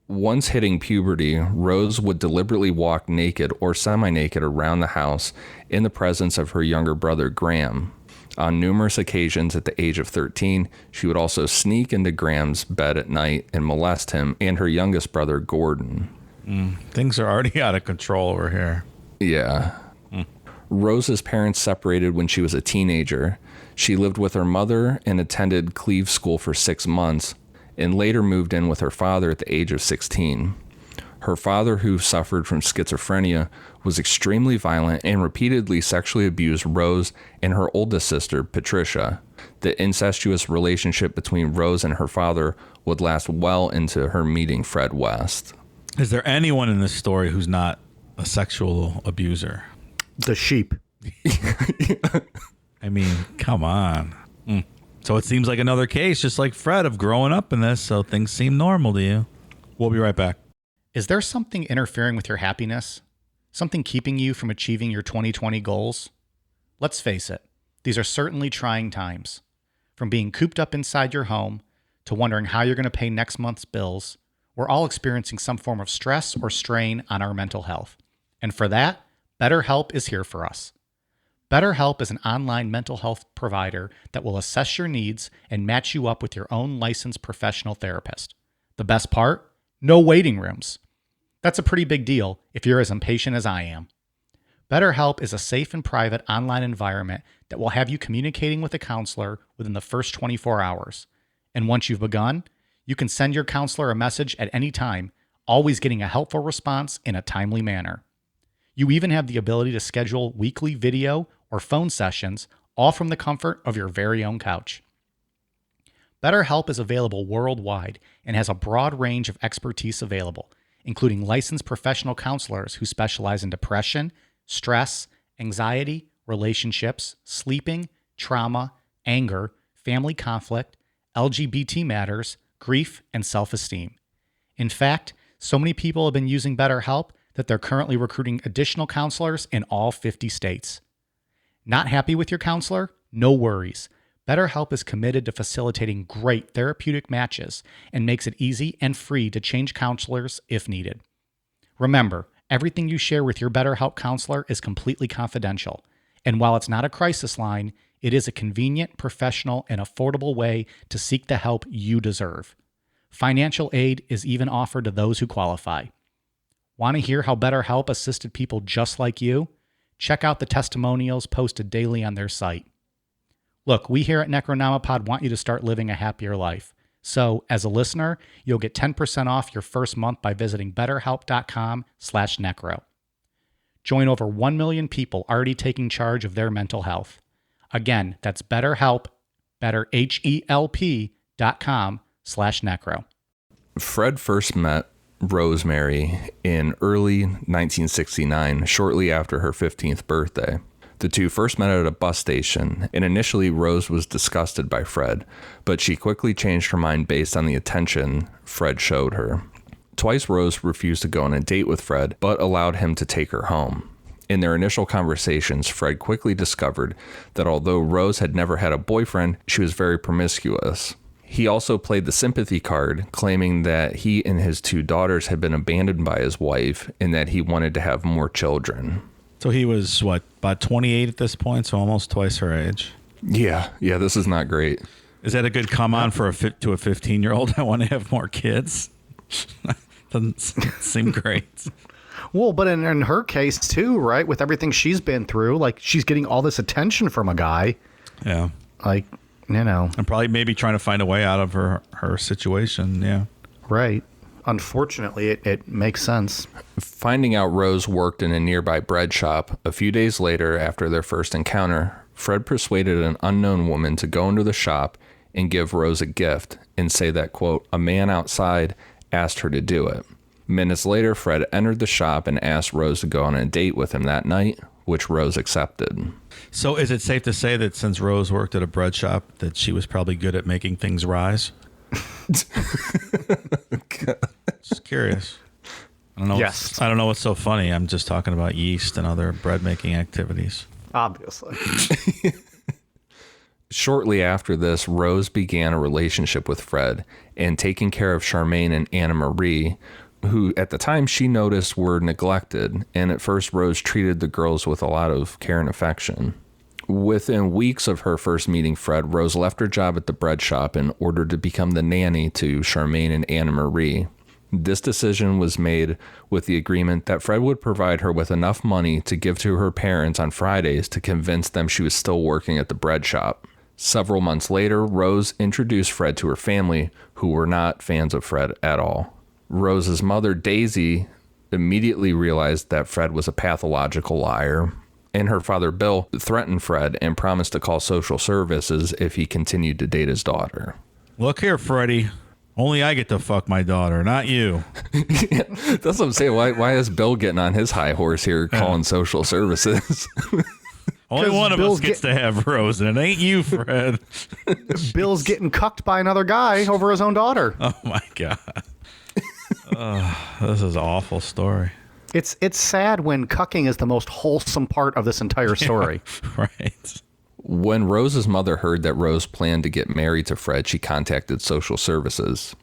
Once hitting puberty, Rose would deliberately walk naked or semi-naked around the house in the presence of her younger brother, Graham. On numerous occasions at the age of 13, she would also sneak into Graham's bed at night and molest him and her youngest brother, Gordon. Things are already out of control over here. Yeah. Rose's parents separated when she was a teenager. She lived with her mother and attended Cleve School for 6 months, and later moved in with her father at the age of 16. Her father, who suffered from schizophrenia, was extremely violent and repeatedly sexually abused Rose and her oldest sister, Patricia. The incestuous relationship between Rose and her father would last well into her meeting Fred West. Is there anyone in this story who's not a sexual abuser? The sheep. I mean, come on. So it seems like another case, just like Fred, of growing up in this, so things seem normal to you. We'll be right back. Is there something interfering with your happiness? Something keeping you from achieving your 2020 goals? Let's face it, these are certainly trying times. From being cooped up inside your home to wondering how you're going to pay next month's bills, we're all experiencing some form of stress or strain on our mental health. And for that, BetterHelp is here for us. BetterHelp is an online mental health provider that will assess your needs and match you up with your own licensed professional therapist. The best part? No waiting rooms. That's a pretty big deal if you're as impatient as I am. BetterHelp is a safe and private online environment that will have you communicating with a counselor within the first 24 hours. And once you've begun, you can send your counselor a message at any time, always getting a helpful response in a timely manner. You even have the ability to schedule weekly video or phone sessions, all from the comfort of your very own couch. BetterHelp is available worldwide and has a broad range of expertise available, including licensed professional counselors who specialize in depression, stress, anxiety, relationships, sleeping, trauma, anger, family conflict, LGBT matters, grief, and self-esteem. In fact, so many people have been using BetterHelp that they're currently recruiting additional counselors in all 50 states. Not happy with your counselor? No worries. BetterHelp is committed to facilitating great therapeutic matches and makes it easy and free to change counselors if needed. Remember, everything you share with your BetterHelp counselor is completely confidential. And while it's not a crisis line, it is a convenient, professional, and affordable way to seek the help you deserve. Financial aid is even offered to those who qualify. Want to hear how BetterHelp assisted people just like you? Check out the testimonials posted daily on their site. Look, we here at Necronomipod want you to start living a happier life. So, as a listener, you'll get 10% off your first month by visiting betterhelp.com/necro. Join over 1 million people already taking charge of their mental health. Again, that's BetterHelp, betterhelp.com/necro. Fred first met Rosemary in early 1969, shortly after her 15th birthday. The two first met at a bus station, and initially Rose was disgusted by Fred, but she quickly changed her mind based on the attention Fred showed her. Twice Rose refused to go on a date with Fred, but allowed him to take her home. In their initial conversations, Fred quickly discovered that although Rose had never had a boyfriend, she was very promiscuous. He also played the sympathy card, claiming that he and his 2 daughters had been abandoned by his wife and that he wanted to have more children. So he was, about 28 at this point, so almost twice her age. Yeah, this is not great. Is that a good come on for to a 15-year-old? I want to have more kids. Doesn't seem great. Well, but in her case too, right? With everything she's been through, like she's getting all this attention from a guy. Yeah. Like, you know. And probably maybe trying to find a way out of her situation. Yeah. Right. Unfortunately, it makes sense. Finding out Rose worked in a nearby bread shop, a few days later after their first encounter, Fred persuaded an unknown woman to go into the shop and give Rose a gift and say that, quote, a man outside asked her to do it. Minutes later, Fred entered the shop and asked Rose to go on a date with him that night, which Rose accepted. So is it safe to say that since Rose worked at a bread shop, that she was probably good at making things rise? Just curious. I don't know. Yes. I don't know what's so funny. I'm just talking about yeast and other bread making activities. Obviously. Shortly after this, Rose began a relationship with Fred and taking care of Charmaine and Anna Marie, who at the time she noticed were neglected. And at first, Rose treated the girls with a lot of care and affection. Within weeks of her first meeting Fred, Rose left her job at the bread shop in order to become the nanny to Charmaine and Anna Marie. This decision was made with the agreement that Fred would provide her with enough money to give to her parents on Fridays to convince them she was still working at the bread shop. Several months later, Rose introduced Fred to her family, who were not fans of Fred at all. Rose's mother, Daisy, immediately realized that Fred was a pathological liar, and her father, Bill, threatened Fred and promised to call social services if he continued to date his daughter. Look here, Freddie. Only I get to fuck my daughter, not you. Yeah, that's what I'm saying. Why is Bill getting on his high horse here calling social services? Only one of us gets to have Rose, and it ain't you, Fred. Bill's getting cucked by another guy over his own daughter. Oh, my God. This is an awful story. It's sad when cucking is the most wholesome part of this entire story. Yeah, right. When Rose's mother heard that Rose planned to get married to Fred, she contacted social services.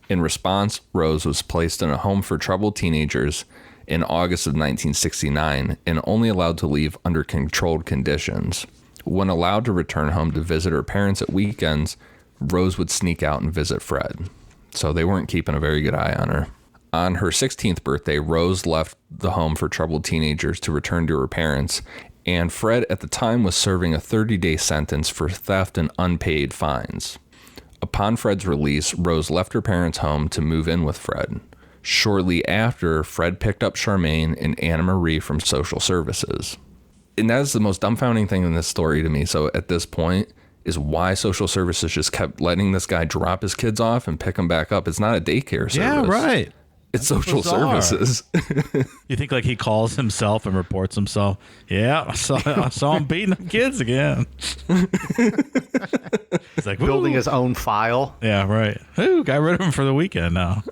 In response, Rose was placed in a home for troubled teenagers in August of 1969 and only allowed to leave under controlled conditions. When allowed to return home to visit her parents at weekends, Rose would sneak out and visit Fred. So they weren't keeping a very good eye on her. On her 16th birthday, Rose left the home for troubled teenagers to return to her parents, and Fred at the time was serving a 30-day sentence for theft and unpaid fines. Upon Fred's release, Rose left her parents' home to move in with Fred. Shortly after, Fred picked up Charmaine and Anna Marie from social services. And that is the most dumbfounding thing in this story to me. So at this point is why social services just kept letting this guy drop his kids off and pick them back up. It's not a daycare service. Yeah, right. It's social services. You think like he calls himself and reports himself? Yeah, I saw him beating up kids again. He's like Building his own file. Yeah, right. Ooh, got rid of him for the weekend now.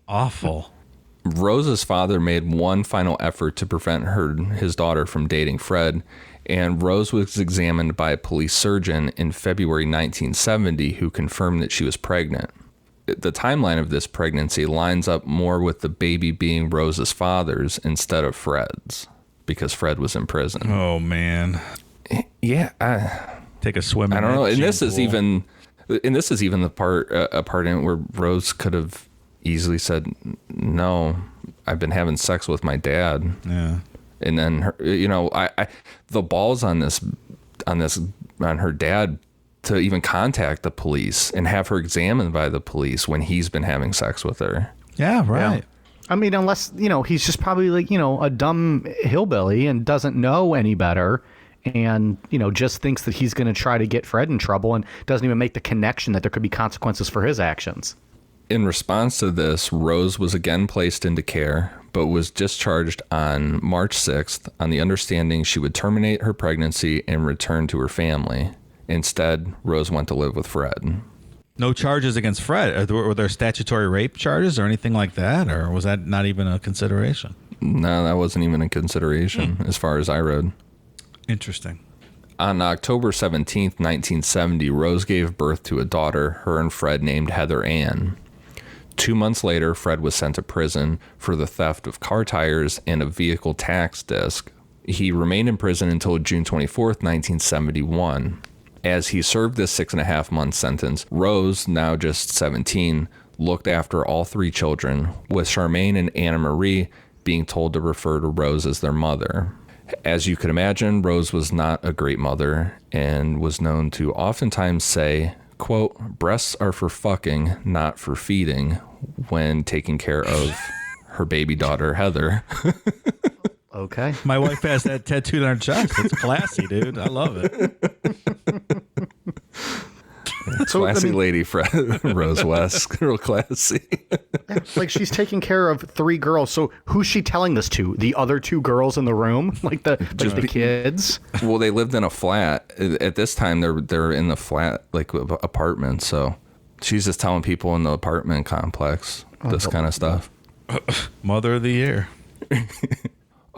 Awful. Rose's father made one final effort to prevent his daughter from dating Fred, and Rose was examined by a police surgeon in February 1970 who confirmed that she was pregnant. The timeline of this pregnancy lines up more with the baby being Rose's father's instead of Fred's, because Fred was in prison. Oh, man. Yeah. Take a swim. I don't know. And this is pool. even the part in it where Rose could have easily said, no, I've been having sex with my dad. Yeah. And then her, the balls on her dad to even contact the police and have her examined by the police when he's been having sex with her. Yeah, right. Yeah. I mean, unless, he's just probably like, a dumb hillbilly and doesn't know any better and, just thinks that he's going to try to get Fred in trouble and doesn't even make the connection that there could be consequences for his actions. In response to this, Rose was again placed into care, but was discharged on March 6th on the understanding she would terminate her pregnancy and return to her family. Instead, Rose went to live with Fred. No charges against Fred. Were there statutory rape charges or anything like that? Or was that not even a consideration? No, that wasn't even a consideration as far as I read. Interesting. On October 17th, 1970, Rose gave birth to a daughter her and Fred named Heather Ann. 2 months later, Fred was sent to prison for the theft of car tires and a vehicle tax disc. He remained in prison until June 24th, 1971. As he served this 6.5-month sentence, Rose, now just 17, looked after all 3 children, with Charmaine and Anna Marie being told to refer to Rose as their mother. As you can imagine, Rose was not a great mother and was known to oftentimes say, quote, breasts are for fucking, not for feeding, when taking care of her baby daughter, Heather. Okay. My wife has that tattooed on her chest. It's classy, dude. I love it. Classy lady, Fred. Rose West. Real classy. Like she's taking care of 3 girls. So who's she telling this to? The other 2 girls in the room? Like the kids? Well, they lived in a flat. At this time, they're in the flat, like apartment. So she's just telling people in the apartment complex this kind of stuff. Mother of the year.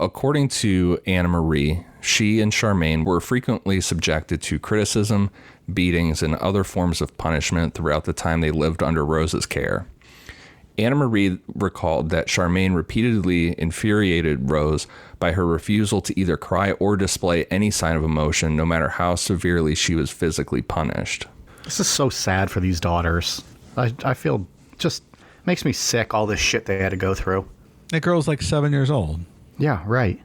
According to Anna Marie, she and Charmaine were frequently subjected to criticism, beatings, and other forms of punishment throughout the time they lived under Rose's care. Anna Marie recalled that Charmaine repeatedly infuriated Rose by her refusal to either cry or display any sign of emotion, no matter how severely she was physically punished. This is so sad for these daughters. I feel just makes me sick, all this shit they had to go through. That girl's like 7 years old. Yeah, right.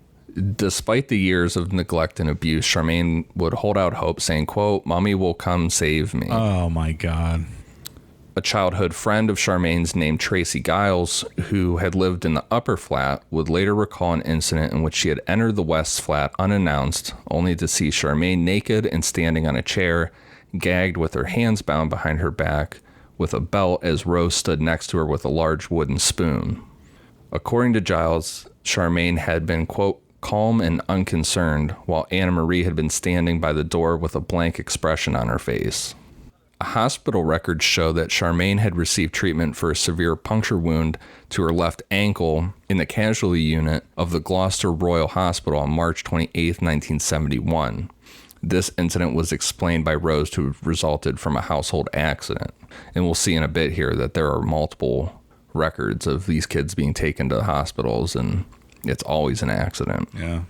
Despite the years of neglect and abuse, Charmaine would hold out hope, saying, quote, "Mommy will come save me." Oh, my God. A childhood friend of Charmaine's named Tracy Giles, who had lived in the upper flat, would later recall an incident in which she had entered the west flat unannounced, only to see Charmaine naked and standing on a chair, gagged with her hands bound behind her back, with a belt as Rose stood next to her with a large wooden spoon. According to Giles, Charmaine had been, quote, "calm and unconcerned," while Anna Marie had been standing by the door with a blank expression on her face. Hospital records show that Charmaine had received treatment for a severe puncture wound to her left ankle in the casualty unit of the Gloucester Royal Hospital on March 28, 1971. This incident was explained by Rose to have resulted from a household accident. And we'll see in a bit here that there are multiple records of these kids being taken to hospitals, and it's always an accident. Yeah.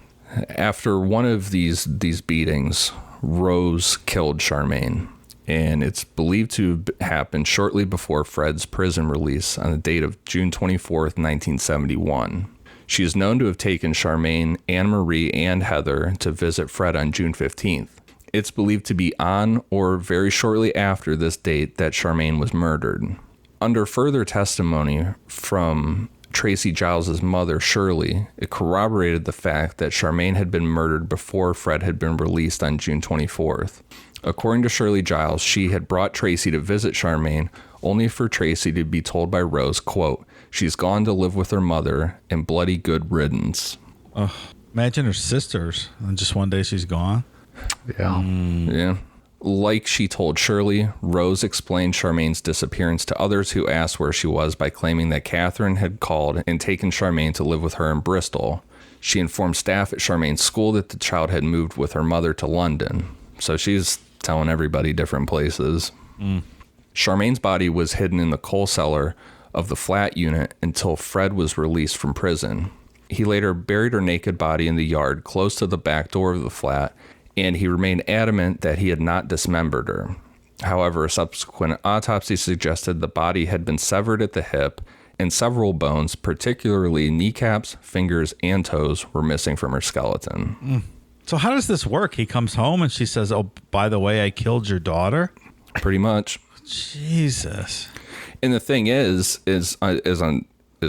After one of these beatings, Rose killed Charmaine. And it's believed to have happened shortly before Fred's prison release on the date of June 24th, 1971. She is known to have taken Charmaine, Anne Marie, and Heather to visit Fred on June 15th. It's believed to be on or very shortly after this date that Charmaine was murdered. Under further testimony from Tracy Giles's mother, Shirley, it corroborated the fact that Charmaine had been murdered before Fred had been released on June 24th. According to Shirley Giles, she had brought Tracy to visit Charmaine, only for Tracy to be told by Rose, quote, "She's gone to live with her mother, and bloody good riddance." Oh, imagine her sisters, and just one day she's gone. Yeah. Yeah. Like she told Shirley, Rose explained Charmaine's disappearance to others who asked where she was by claiming that Catherine had called and taken Charmaine to live with her in Bristol. She informed staff at Charmaine's school that the child had moved with her mother to London. So she's telling everybody different places. Charmaine's body was hidden in the coal cellar of the flat unit until Fred was released from prison. He later buried her naked body in the yard close to the back door of the flat, and he remained adamant that he had not dismembered her. However, a subsequent autopsy suggested the body had been severed at the hip, and several bones, particularly kneecaps, fingers, and toes, were missing from her skeleton. So how does this work? He comes home and she says, "Oh, by the way, I killed your daughter." Pretty much. Jesus. And the thing is as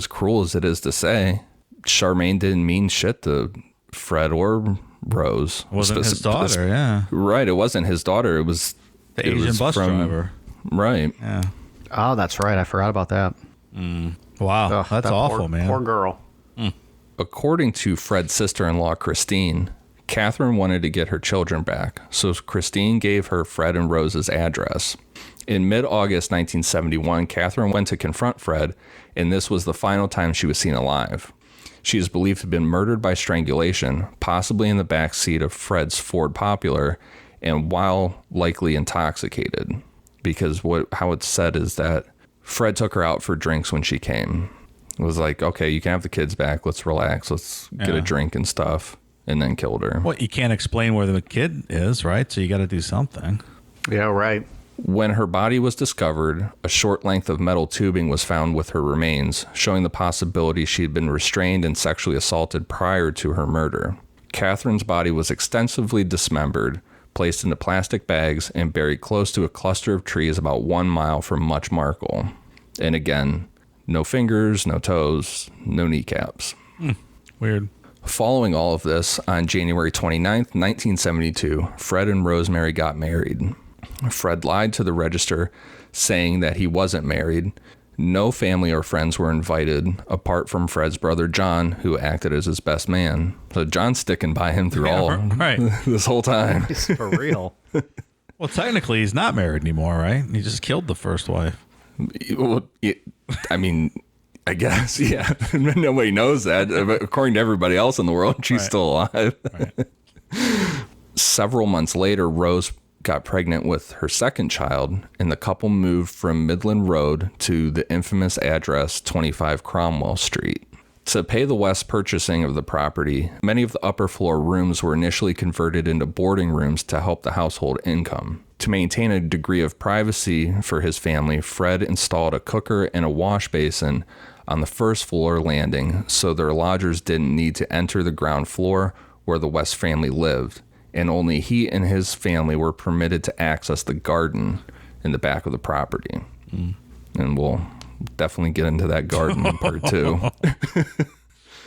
cruel as it is to say, Charmaine didn't mean shit to Fred or Rose. It wasn't his daughter, yeah. Right, it wasn't his daughter. It was The Asian bus driver. Right. Yeah. Oh, that's right. I forgot about that. Wow, Ugh, that's that awful, man. Poor girl. According to Fred's sister-in-law, Christine, Catherine wanted to get her children back, so Christine gave her Fred and Rose's address. In mid-August 1971, Catherine went to confront Fred, and this was the final time she was seen alive. She is believed to have been murdered by strangulation, possibly in the back seat of Fred's Ford Popular, and while likely intoxicated, because how it's said is that Fred took her out for drinks when she came. It was like, okay, you can have the kids back, let's relax, let's get a drink and stuff, and then killed her. Well, you can't explain where the kid is, right? So you got to do something. Yeah, right. When her body was discovered, a short length of metal tubing was found with her remains, showing the possibility she had been restrained and sexually assaulted prior to her murder. Catherine's body was extensively dismembered, placed into plastic bags, and buried close to a cluster of trees about 1 mile from Much Markle. And again, no fingers, no toes, no kneecaps. Weird. Following all of this, on January 29th, 1972, Fred and Rosemary got married. Fred lied to the register, saying that he wasn't married. No family or friends were invited, apart from Fred's brother John, who acted as his best man. So John's sticking by him through all right. this whole time. For real. Well, technically, he's not married anymore, right? He just killed the first wife. Well, I mean, I guess, yeah. Nobody knows that. According to everybody else in the world, she's still alive. Right. Several months later, Rose got pregnant with her second child, and the couple moved from Midland Road to the infamous address 25 Cromwell Street. To pay the West purchasing of the property, many of the upper floor rooms were initially converted into boarding rooms to help the household income. To maintain a degree of privacy for his family, Fred installed a cooker and a wash basin on the first floor landing so their lodgers didn't need to enter the ground floor where the West family lived, and only he and his family were permitted to access the garden in the back of the property. And we'll definitely get into that garden in part 2.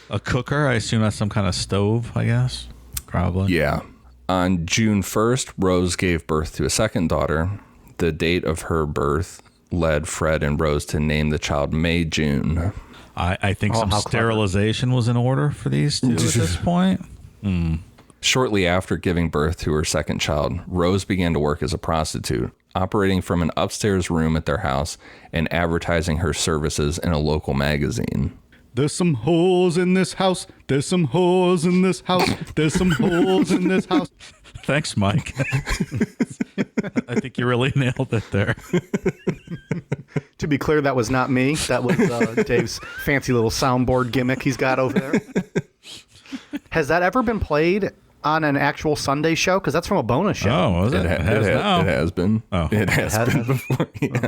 A cooker? I assume that's some kind of stove, I guess. Probably. Yeah. On June 1st, Rose gave birth to a second daughter. The date of her birth led Fred and Rose to name the child May June. I think some sterilization was in order for these two at this point. Shortly after giving birth to her second child, Rose began to work as a prostitute, operating from an upstairs room at their house and advertising her services in a local magazine. There's some holes in this house. There's some holes in this house. There's some holes in this house. Thanks, Mike. I think you really nailed it there. To be clear, that was not me. That was Dave's fancy little soundboard gimmick he's got over there. Has that ever been played on an actual Sunday show? Because that's from a bonus show. Oh, was it? It has been. Oh. It has been before. Yeah.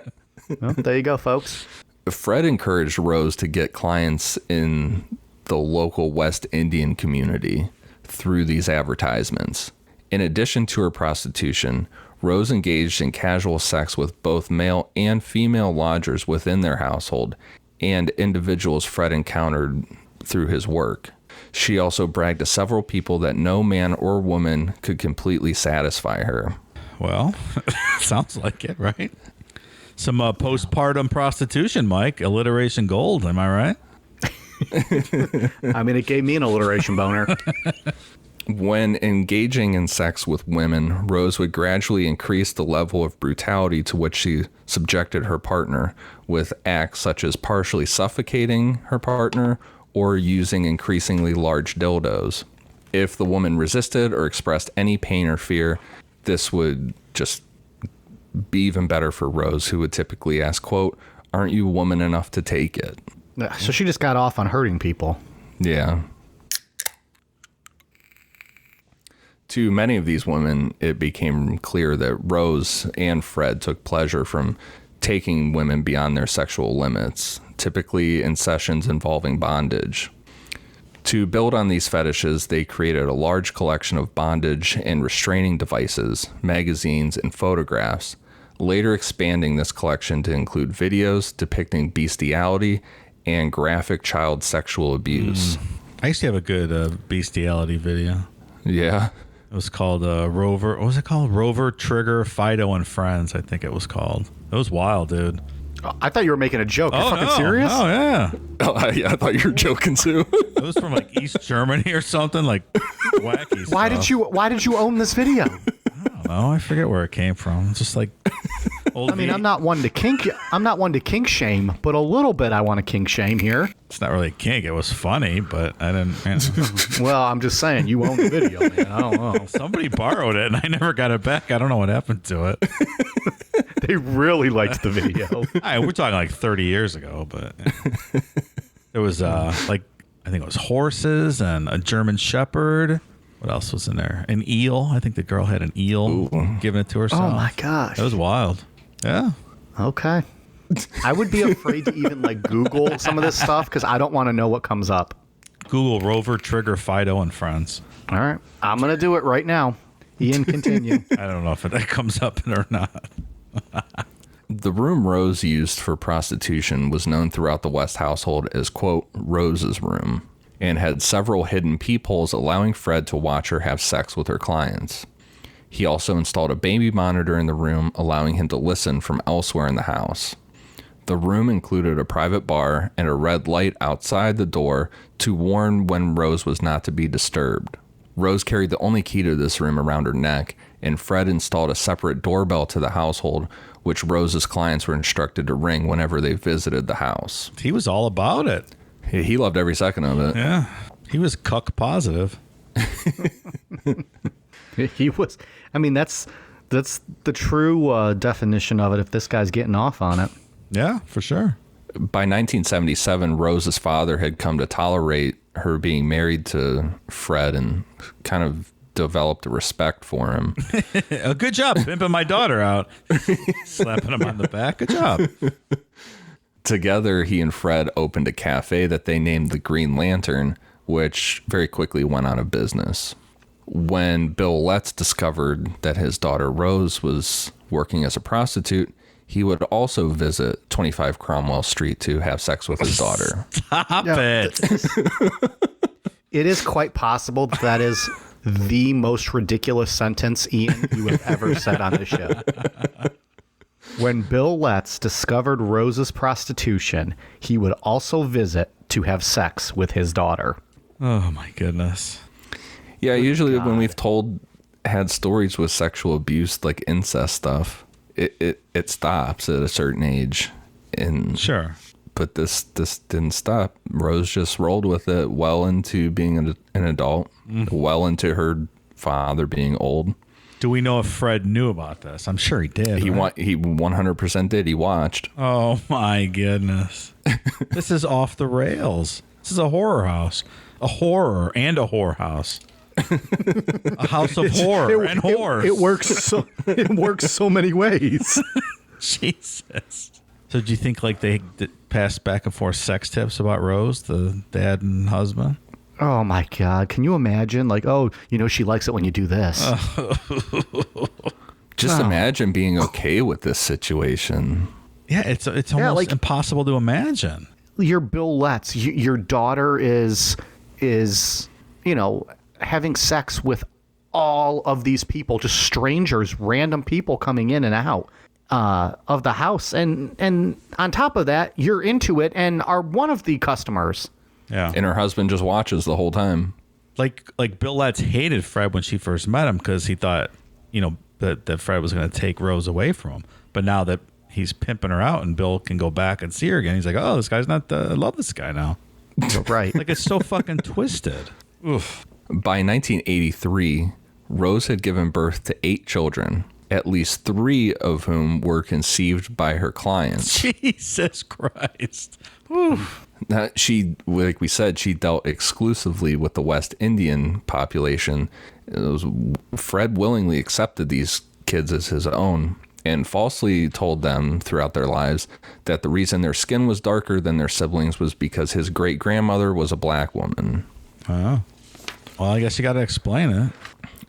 Well, there you go, folks. Fred encouraged Rose to get clients in the local West Indian community through these advertisements. In addition to her prostitution, Rose engaged in casual sex with both male and female lodgers within their household and individuals Fred encountered through his work. She also bragged to several people that no man or woman could completely satisfy her. Well, sounds like it, right? Some postpartum prostitution, Mike. Alliteration gold, am I right? I mean, it gave me an alliteration boner. When engaging in sex with women, Rose would gradually increase the level of brutality to which she subjected her partner, with acts such as partially suffocating her partner or using increasingly large dildos. If the woman resisted or expressed any pain or fear, this would just be even better for Rose, who would typically ask, quote, "Aren't you woman enough to take it?" So she just got off on hurting people. Yeah. To many of these women, it became clear that Rose and Fred took pleasure from taking women beyond their sexual limits, typically in sessions involving bondage. To build on these fetishes, they created a large collection of bondage and restraining devices, magazines, and photographs, later expanding this collection to include videos depicting bestiality and graphic child sexual abuse. I used to have a good bestiality video. Yeah. It was called Rover. What was it called? Rover, Trigger, Fido, and Friends, I think it was called. It was wild, dude. I thought you were making a joke. You're fucking serious? Oh, yeah. Oh, yeah, I thought you were joking too. It was from like East Germany or something, like wacky stuff. Why did you own this video? I don't know. I forget where it came from. It's just like old. I mean, I'm not one to kink shame, but a little bit I want to kink shame here. It's not really a kink. It was funny, but I didn't. Well, I'm just saying, you own the video, man. I don't know. Somebody borrowed it, and I never got it back. I don't know what happened to it. They really liked the video. We're talking like 30 years ago, but it was like, I think it was horses and a German Shepherd. What else was in there? An eel. I think the girl had an eel giving it to herself. Oh my gosh. That was wild. Yeah. Okay. I would be afraid to even like Google some of this stuff because I don't want to know what comes up. Google Rover, Trigger, Fido, and Friends. All right. I'm going to do it right now. Ian, continue. I don't know if that comes up or not. The room Rose used for prostitution was known throughout the West household as, quote, Rose's room, and had several hidden peepholes allowing Fred to watch her have sex with her clients. He also installed a baby monitor in the room, allowing him to listen from elsewhere in the house. The room included a private bar and a red light outside the door to warn when Rose was not to be disturbed. Rose carried the only key to this room around her neck, and Fred installed a separate doorbell to the household, which Rose's clients were instructed to ring whenever they visited the house. He was all about it. He loved every second of it. Yeah. He was cuck positive. He was. I mean, that's the true definition of it. If this guy's getting off on it. Yeah, for sure. By 1977, Rose's father had come to tolerate her being married to Fred and kind of developed a respect for him. A good job pimping my daughter out. Slapping him on the back. Good job. Together, he and Fred opened a cafe that they named the Green Lantern, which very quickly went out of business. When Bill Letts discovered that his daughter Rose was working as a prostitute, he would also visit 25 Cromwell Street to have sex with his daughter. Stop it. It is quite possible that is the most ridiculous sentence, Ian, you have ever said on the show. When Bill Letts discovered Rose's prostitution, he would also visit to have sex with his daughter. Oh, my goodness. Yeah, usually when we've had stories with sexual abuse, like incest stuff, it stops at a certain age. And Sure. But this didn't stop. Rose just rolled with it well into being an adult, well into her father being old. Do we know if Fred knew about this? I'm sure he did. He right? he 100% did. He watched. Oh, my goodness. This is off the rails. This is a horror house. A horror and a whorehouse. A house of horror and horrors. It works so many ways. Jesus. So do you think like they passed back and forth sex tips about Rose, the dad and husband? Oh my God. Can you imagine? Like, oh, she likes it when you do this. Just imagine being okay with this situation. Yeah, it's almost like, impossible to imagine. You're Bill Letts. Your daughter is having sex with all of these people, just strangers, random people coming in and out of the house. And on top of that, you're into it and are one of the customers. Yeah. And her husband just watches the whole time. Like Bill Letts hated Fred when she first met him because he thought, that Fred was going to take Rose away from him. But now that he's pimping her out and Bill can go back and see her again, he's like, oh, this guy's not, I love this guy now. Right. Like, it's so fucking twisted. Oof. By 1983, Rose had given birth to 8 children, at least 3 of whom were conceived by her clients. Jesus Christ. Oof. Now, like we said, she dealt exclusively with the West Indian population. Fred willingly accepted these kids as his own and falsely told them throughout their lives that the reason their skin was darker than their siblings was because his great-grandmother was a black woman. Oh. Well, I guess you got to explain it.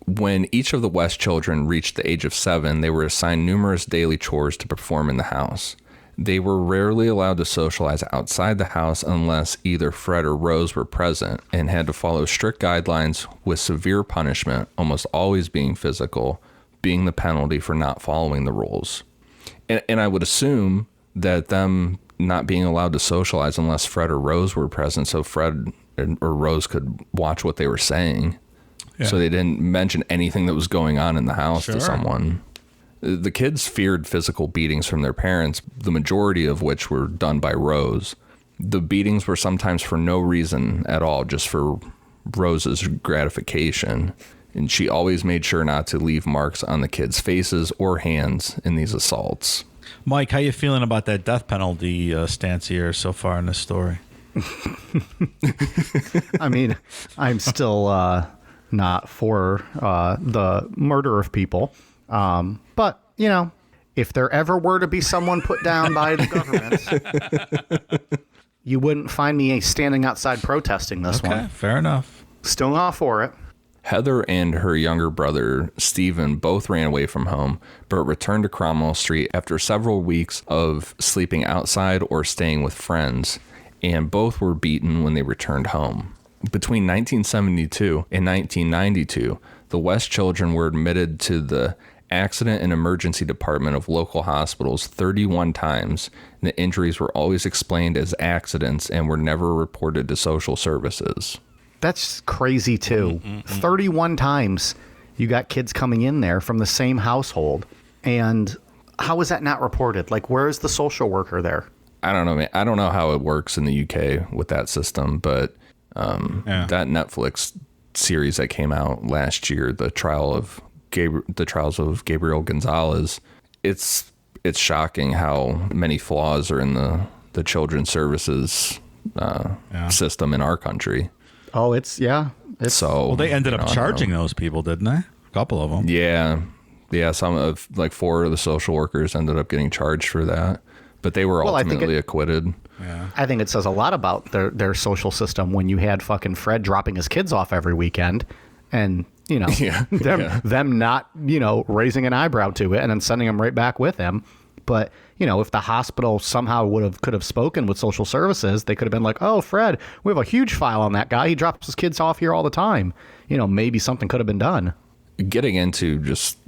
When each of the West children reached the age of 7, they were assigned numerous daily chores to perform in the house. They were rarely allowed to socialize outside the house unless either Fred or Rose were present and had to follow strict guidelines with severe punishment, almost always being physical, being the penalty for not following the rules. And I would assume that them not being allowed to socialize unless Fred or Rose were present so Fred or Rose could watch what they were saying. Yeah. So they didn't mention anything that was going on in the house to someone. The kids feared physical beatings from their parents, the majority of which were done by Rose. The beatings were sometimes for no reason at all, just for Rose's gratification. And she always made sure not to leave marks on the kids' faces or hands in these assaults. Mike, how you feeling about that death penalty stance here so far in this story? I mean, I'm still not for the murder of people. But, if there ever were to be someone put down by the government, you wouldn't find me standing outside protesting this one. Okay, fair enough. Still not for it. Heather and her younger brother, Stephen, both ran away from home, but returned to Cromwell Street after several weeks of sleeping outside or staying with friends, and both were beaten when they returned home. Between 1972 and 1992, the West children were admitted to the Accident and Emergency Department of local hospitals 31 times. And the injuries were always explained as accidents and were never reported to social services. That's crazy, too. 31 times you got kids coming in there from the same household. And how is that not reported? Like, where is the social worker there? I don't know, man. I don't know how it works in the UK with that system, but that Netflix series that came out last year, the trials of Gabriel Gonzalez. It's shocking how many flaws are in the children's services system in our country. Oh, it's so. Well, they ended up charging those people, didn't they? A couple of them. Yeah. Some of 4 of the social workers ended up getting charged for that, but they were ultimately acquitted. Yeah. I think it says a lot about their social system when you had fucking Fred dropping his kids off every weekend, and them not raising an eyebrow to it, and then sending them right back with him. But if the hospital somehow could have spoken with social services, they could have been like, "Oh, Fred, we have a huge file on that guy. He drops his kids off here all the time." Maybe something could have been done. Getting into just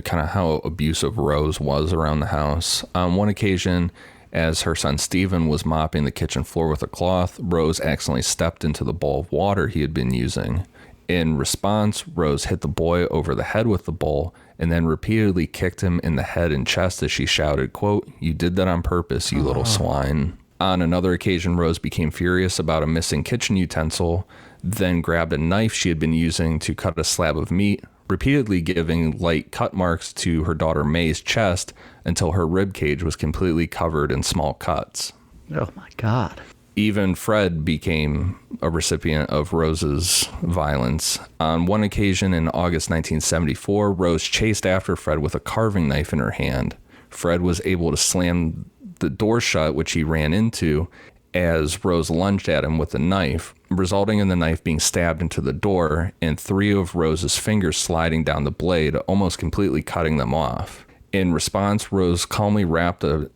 kind of how abusive Rose was around the house. On one occasion, as her son Stephen was mopping the kitchen floor with a cloth, Rose accidentally stepped into the bowl of water he had been using. In response, Rose hit the boy over the head with the bowl and then repeatedly kicked him in the head and chest as she shouted, quote, "You did that on purpose, you little swine." On another occasion, Rose became furious about a missing kitchen utensil, then grabbed a knife she had been using to cut a slab of meat, repeatedly giving light cut marks to her daughter May's chest until her rib cage was completely covered in small cuts. Oh my God. Even Fred became a recipient of Rose's violence. On one occasion in August 1974, Rose chased after Fred with a carving knife in her hand. Fred was able to slam the door shut, which he ran into, as Rose lunged at him with a knife, resulting in the knife being stabbed into the door and 3 of Rose's fingers sliding down the blade, almost completely cutting them off. In response, Rose calmly wrapped her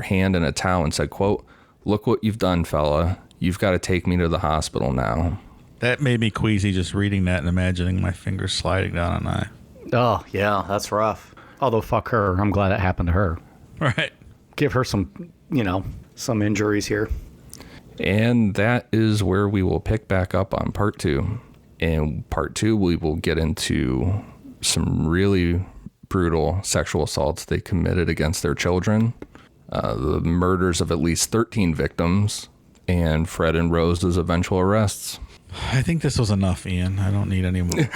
hand in a towel and said, quote, "Look what you've done, fella. You've got to take me to the hospital now." That made me queasy just reading that and imagining my fingers sliding down a knife. Oh, yeah, that's rough. Although, fuck her. I'm glad it happened to her. Right. Give her some injuries here. And that is where we will pick back up on part 2. In part 2, we will get into some really brutal sexual assaults they committed against their children, the murders of at least 13 victims, and Fred and Rose's eventual arrests. I think this was enough, Ian. I don't need any more.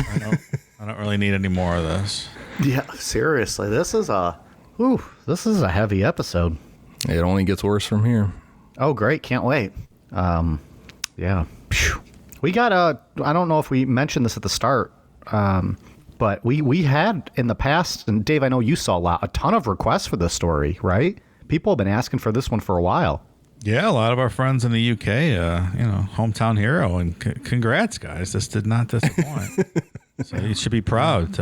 I don't really need any more of this. Yeah, seriously. This is a heavy episode. It only gets worse from here. Oh, great. Can't wait. Yeah. Phew. We got I don't know if we mentioned this at the start, but we had in the past, and Dave, I know you saw a ton of requests for this story, right? People have been asking for this one for a while. Yeah, a lot of our friends in the UK, hometown hero, and congrats, guys. This did not disappoint. So you should be proud.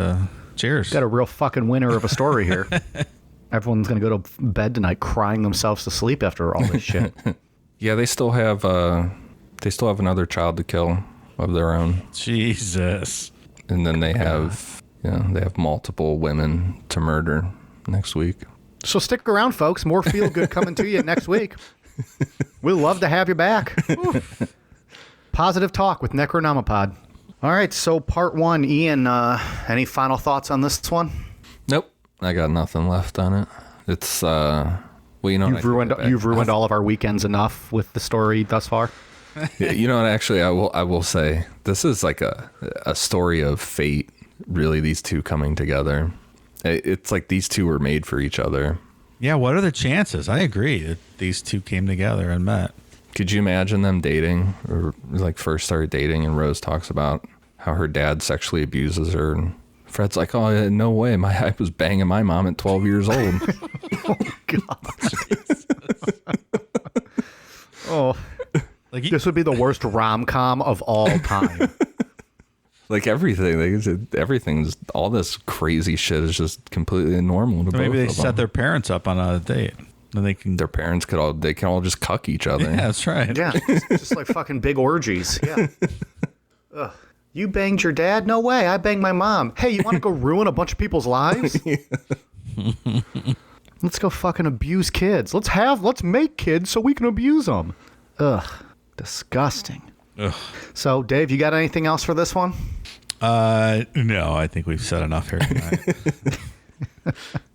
Cheers. Got a real fucking winner of a story here. Everyone's going to go to bed tonight crying themselves to sleep after all this shit. Yeah, they still have another child to kill of their own. Jesus. And then they have multiple women to murder next week. So stick around, folks. More feel good coming to you next week. We'd love to have you back. Positive talk with Necronomipod. All right, so part 1, Ian, any final thoughts on this one? Nope, I got nothing left on it. It's you've ruined all of our weekends enough with the story thus far. You know what? Actually, I will say this is like a story of fate. Really, these two coming together. It's like these two were made for each other. Yeah, what are the chances? I agree that these two came together and met. Could you imagine them dating, or like first started dating, and Rose talks about how her dad sexually abuses her, and Fred's like, "Oh, no way! I was banging my mom at 12 years old." Oh God! Oh, like this would be the worst rom-com of all time. Like everything's all this crazy shit is just completely normal to both of them. Maybe they set their parents up on a date. And their parents can all just cuck each other. Yeah, that's right. Yeah, just like fucking big orgies. Yeah. Ugh. You banged your dad? No way. I banged my mom. Hey, you want to go ruin a bunch of people's lives? Let's go fucking abuse kids. Let's make kids so we can abuse them. Ugh. Disgusting. Ugh. So, Dave, you got anything else for this one? No, I think we've said enough here tonight.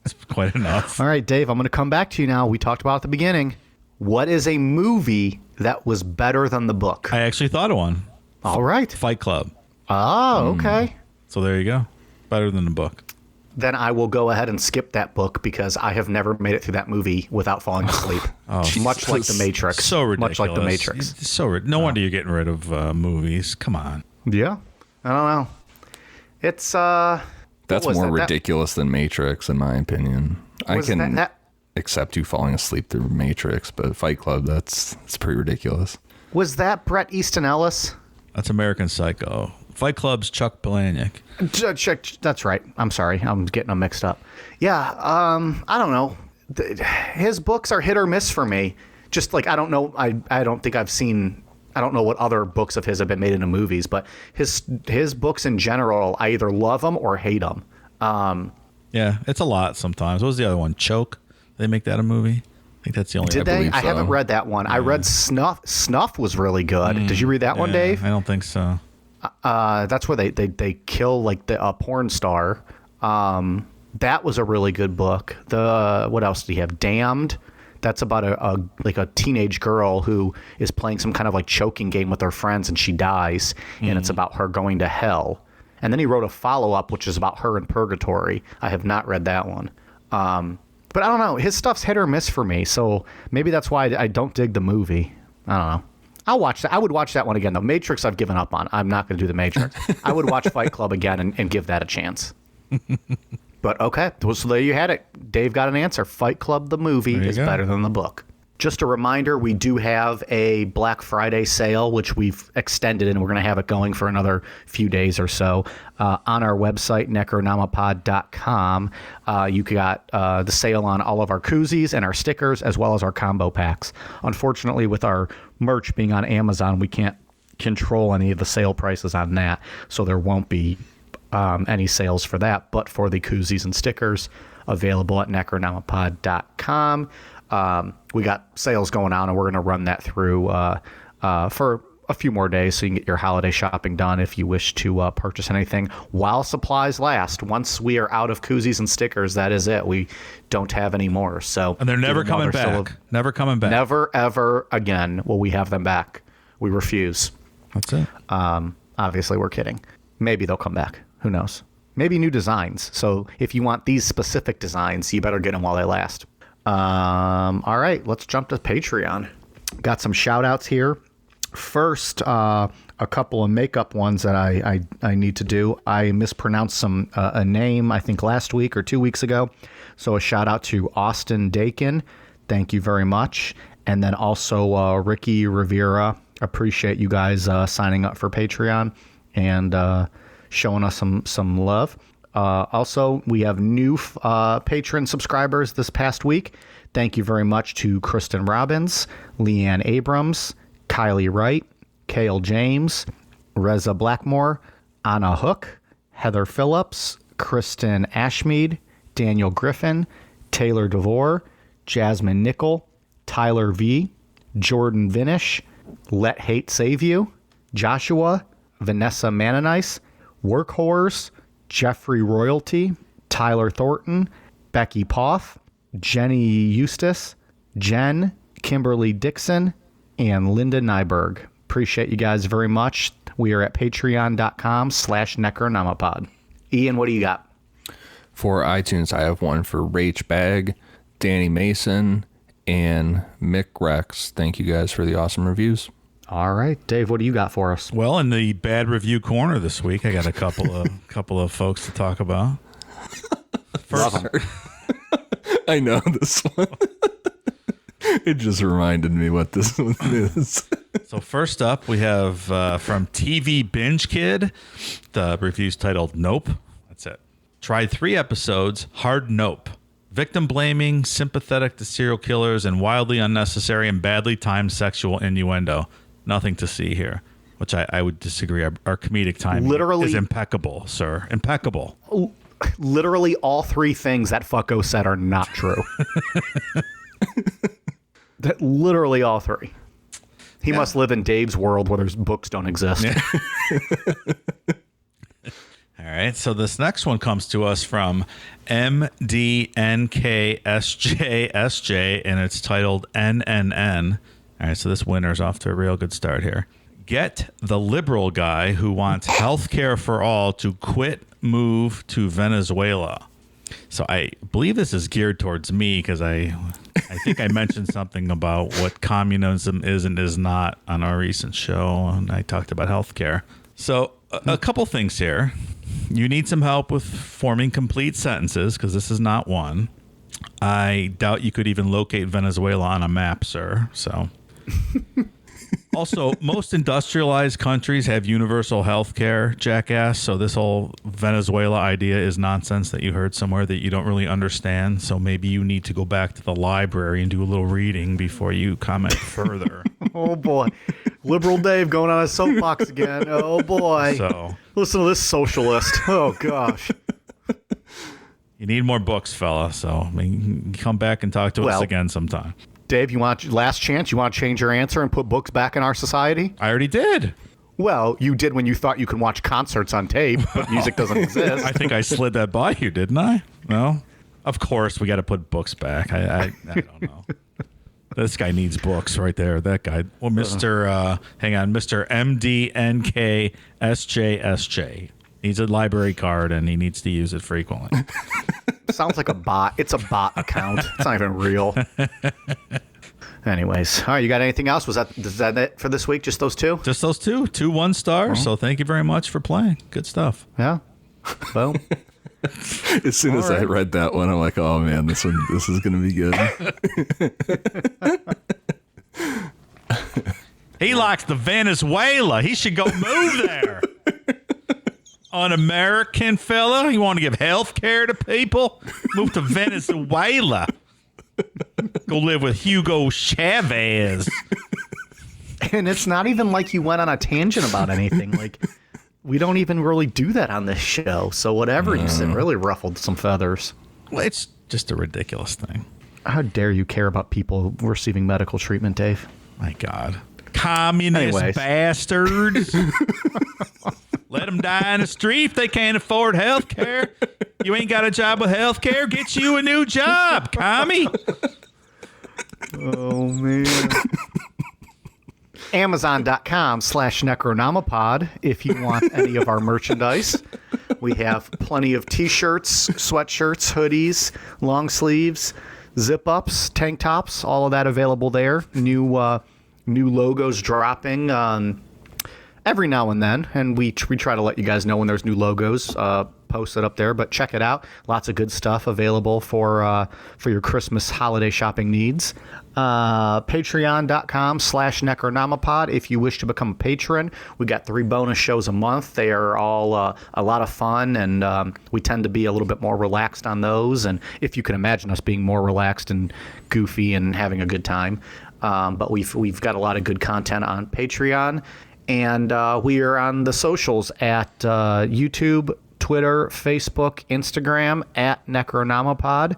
It's quite enough. All right, Dave, I'm going to come back to you now. We talked about at the beginning. What is a movie that was better than the book? I actually thought of one. All right. Fight Club. Oh, okay. So there you go. Better than the book. Then I will go ahead and skip that book because I have never made it through that movie without falling asleep. Much like The Matrix. So ridiculous. Much like The Matrix. No wonder you're getting rid of movies. Come on. Yeah. I don't know. It's That's more ridiculous than Matrix, in my opinion. I can accept you falling asleep through Matrix, but Fight Club, it's pretty ridiculous. Was that Bret Easton Ellis? That's American Psycho. Fight Club's Chuck Palahniuk. That's right. I'm sorry. I'm getting them mixed up. Yeah. I don't know. His books are hit or miss for me. Just like, I don't know. I don't think I've seen, I don't know what other books of his have been made into movies, but his books in general, I either love them or hate them. Yeah, it's a lot sometimes. What was the other one? Choke? Did they make that a movie? I think that's the only. Did they? I haven't read that one. Yeah. I read Snuff. Snuff was really good. Did you read that one, Dave? I don't think so. That's where they kill like a porn star. That was a really good book. What else do you have? Damned. That's about a teenage girl who is playing some kind of like choking game with her friends and she dies, and it's about her going to hell. And then he wrote a follow-up which is about her in purgatory. I have not read that one. But I don't know. His stuff's hit or miss for me, so maybe that's why I don't dig the movie. I don't know. I'll watch that. I would watch that one again, though. Matrix, I've given up on. I'm not going to do the Matrix. I would watch Fight Club again and give that a chance. But okay, so there you had it. Dave got an answer. Fight Club, the movie, is better than the book. Just a reminder, we do have a Black Friday sale, which we've extended, and we're going to have it going for another few days or so. On our website, necronomapod.com, you got the sale on all of our koozies and our stickers, as well as our combo packs. Unfortunately, with our merch being on Amazon, we can't control any of the sale prices on that, so there won't be any sales for that. But for the koozies and stickers, available at necronomapod.com. We got sales going on, and we're going to run that through for a few more days so you can get your holiday shopping done if you wish to purchase anything while supplies last. Once we are out of koozies and stickers, that is it. We don't have any more. So, and they're never coming back. Never coming back. Never, ever again will we have them back. We refuse. That's it. Obviously, we're kidding. Maybe they'll come back. Who knows? Maybe new designs. So if you want these specific designs, you better get them while they last. All right, let's jump to Patreon. Got some shout outs here. First, a couple of makeup ones that I need to do. I mispronounced a name, I think last week or 2 weeks ago. So a shout out to Austin Dakin. Thank you very much. And then also Ricky Rivera. Appreciate you guys signing up for Patreon and showing us some love. Also, we have new patron subscribers this past week. Thank you very much to Kristen Robbins, Leanne Abrams, Kylie Wright, Kale James, Reza Blackmore, Anna Hook, Heather Phillips, Kristen Ashmead, Daniel Griffin, Taylor DeVore, Jasmine Nickel, Tyler V, Jordan Vinish, Let Hate Save You, Joshua, Vanessa Mananice, Workhorse, Jeffrey Royalty, Tyler Thornton, Becky Poff, Jenny Eustace, Jen, Kimberly Dixon, and Linda Nyberg. Appreciate you guys very much. We are at patreon.com/necronomapod. Ian, what do you got? For iTunes, I have one for Rach Bag, Danny Mason, and Mick Rex. Thank you guys for the awesome reviews. All right, Dave, what do you got for us? Well, in the bad review corner this week, I got a couple of folks to talk about. First, I know this one. It just reminded me what this one is. So first up, we have from TV Binge Kid. The review's titled Nope. That's it. Tried 3 episodes. Hard nope. Victim blaming, sympathetic to serial killers, and wildly unnecessary and badly timed sexual innuendo. Nothing to see here, which I would disagree. Our comedic timing is impeccable, sir. Impeccable. Literally all 3 things that fucko said are not true. That literally all 3. He must live in Dave's world where there's books don't exist. Yeah. All right, so this next one comes to us from MDNKSJSJ, and it's titled NNN. All right, so this winner's off to a real good start here. Get the liberal guy who wants health care for all to quit, move to Venezuela. So I believe this is geared towards me because I think I mentioned something about what communism is and is not on our recent show, and I talked about health care. So a couple things here. You need some help with forming complete sentences because this is not one. I doubt you could even locate Venezuela on a map, sir. So... Also, most industrialized countries have universal health care, jackass. So this whole Venezuela idea is nonsense that you heard somewhere that you don't really understand. So maybe you need to go back to the library and do a little reading before you comment further. Oh, boy. Liberal Dave going on a soapbox again. Oh, boy. So listen to this socialist. Oh, gosh. you need more books, fella. So I mean, you can come back and talk to us again sometime. Dave, you want last chance? You want to change your answer and put books back in our society? I already did. Well, you did when you thought you could watch concerts on tape, but music doesn't exist. I think I slid that by you, didn't I? No? Of course, we got to put books back. I don't know. This guy needs books right there. That guy. Well, Mr. Hang on. Mr. MDNKSJSJ. Needs a library card, and he needs to use it frequently. Sounds like a bot. It's a bot account. It's not even real. Anyways, all right. You got anything else? Is that it for this week? Just those two? Just those two. 2 1-stars. So thank you very much for playing. Good stuff. Yeah. Well, As soon as I read that one, I'm like, oh man, this is gonna be good. He likes the Venezuela. He should go move there. Un-American fella. You want to give health care to people? Move to Venezuela. Go live with Hugo Chavez. and it's not even like you went on a tangent about anything. Like, we don't even really do that on this show. So whatever you said really ruffled some feathers. Well, it's just a ridiculous thing. How dare you care about people receiving medical treatment, Dave? My God. Communist bastards. Let them die in the street if they can't afford health care. You ain't got a job with health care, get you a new job, commie. Oh, man. Amazon.com/Necronomipod if you want any of our merchandise. We have plenty of t-shirts, sweatshirts, hoodies, long sleeves, zip-ups, tank tops, all of that available there. New logos dropping every now and then, and we try to let you guys know when there's new logos posted up there, but check it out. Lots of good stuff available for your Christmas holiday shopping needs. Patreon.com/Necronomipod if you wish to become a patron. We got 3 bonus shows a month. They are all a lot of fun, and we tend to be a little bit more relaxed on those, and if you can imagine us being more relaxed and goofy and having a good time. But we've got a lot of good content on Patreon, and we are on the socials at YouTube, Twitter, Facebook, Instagram at Necronomipod.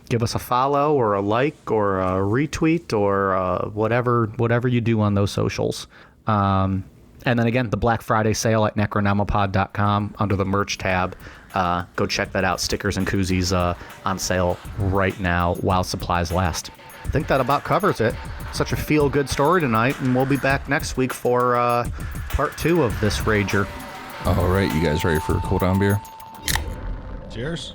Give us a follow or a like or a retweet or whatever you do on those socials. And then again, the Black Friday sale at necronomipod.com under the merch tab. Go check that out. Stickers and koozies on sale right now while supplies last. I think that about covers it. Such a feel-good story tonight, and we'll be back next week for part 2 of this Rager. All right, you guys ready for a cool down beer? Cheers.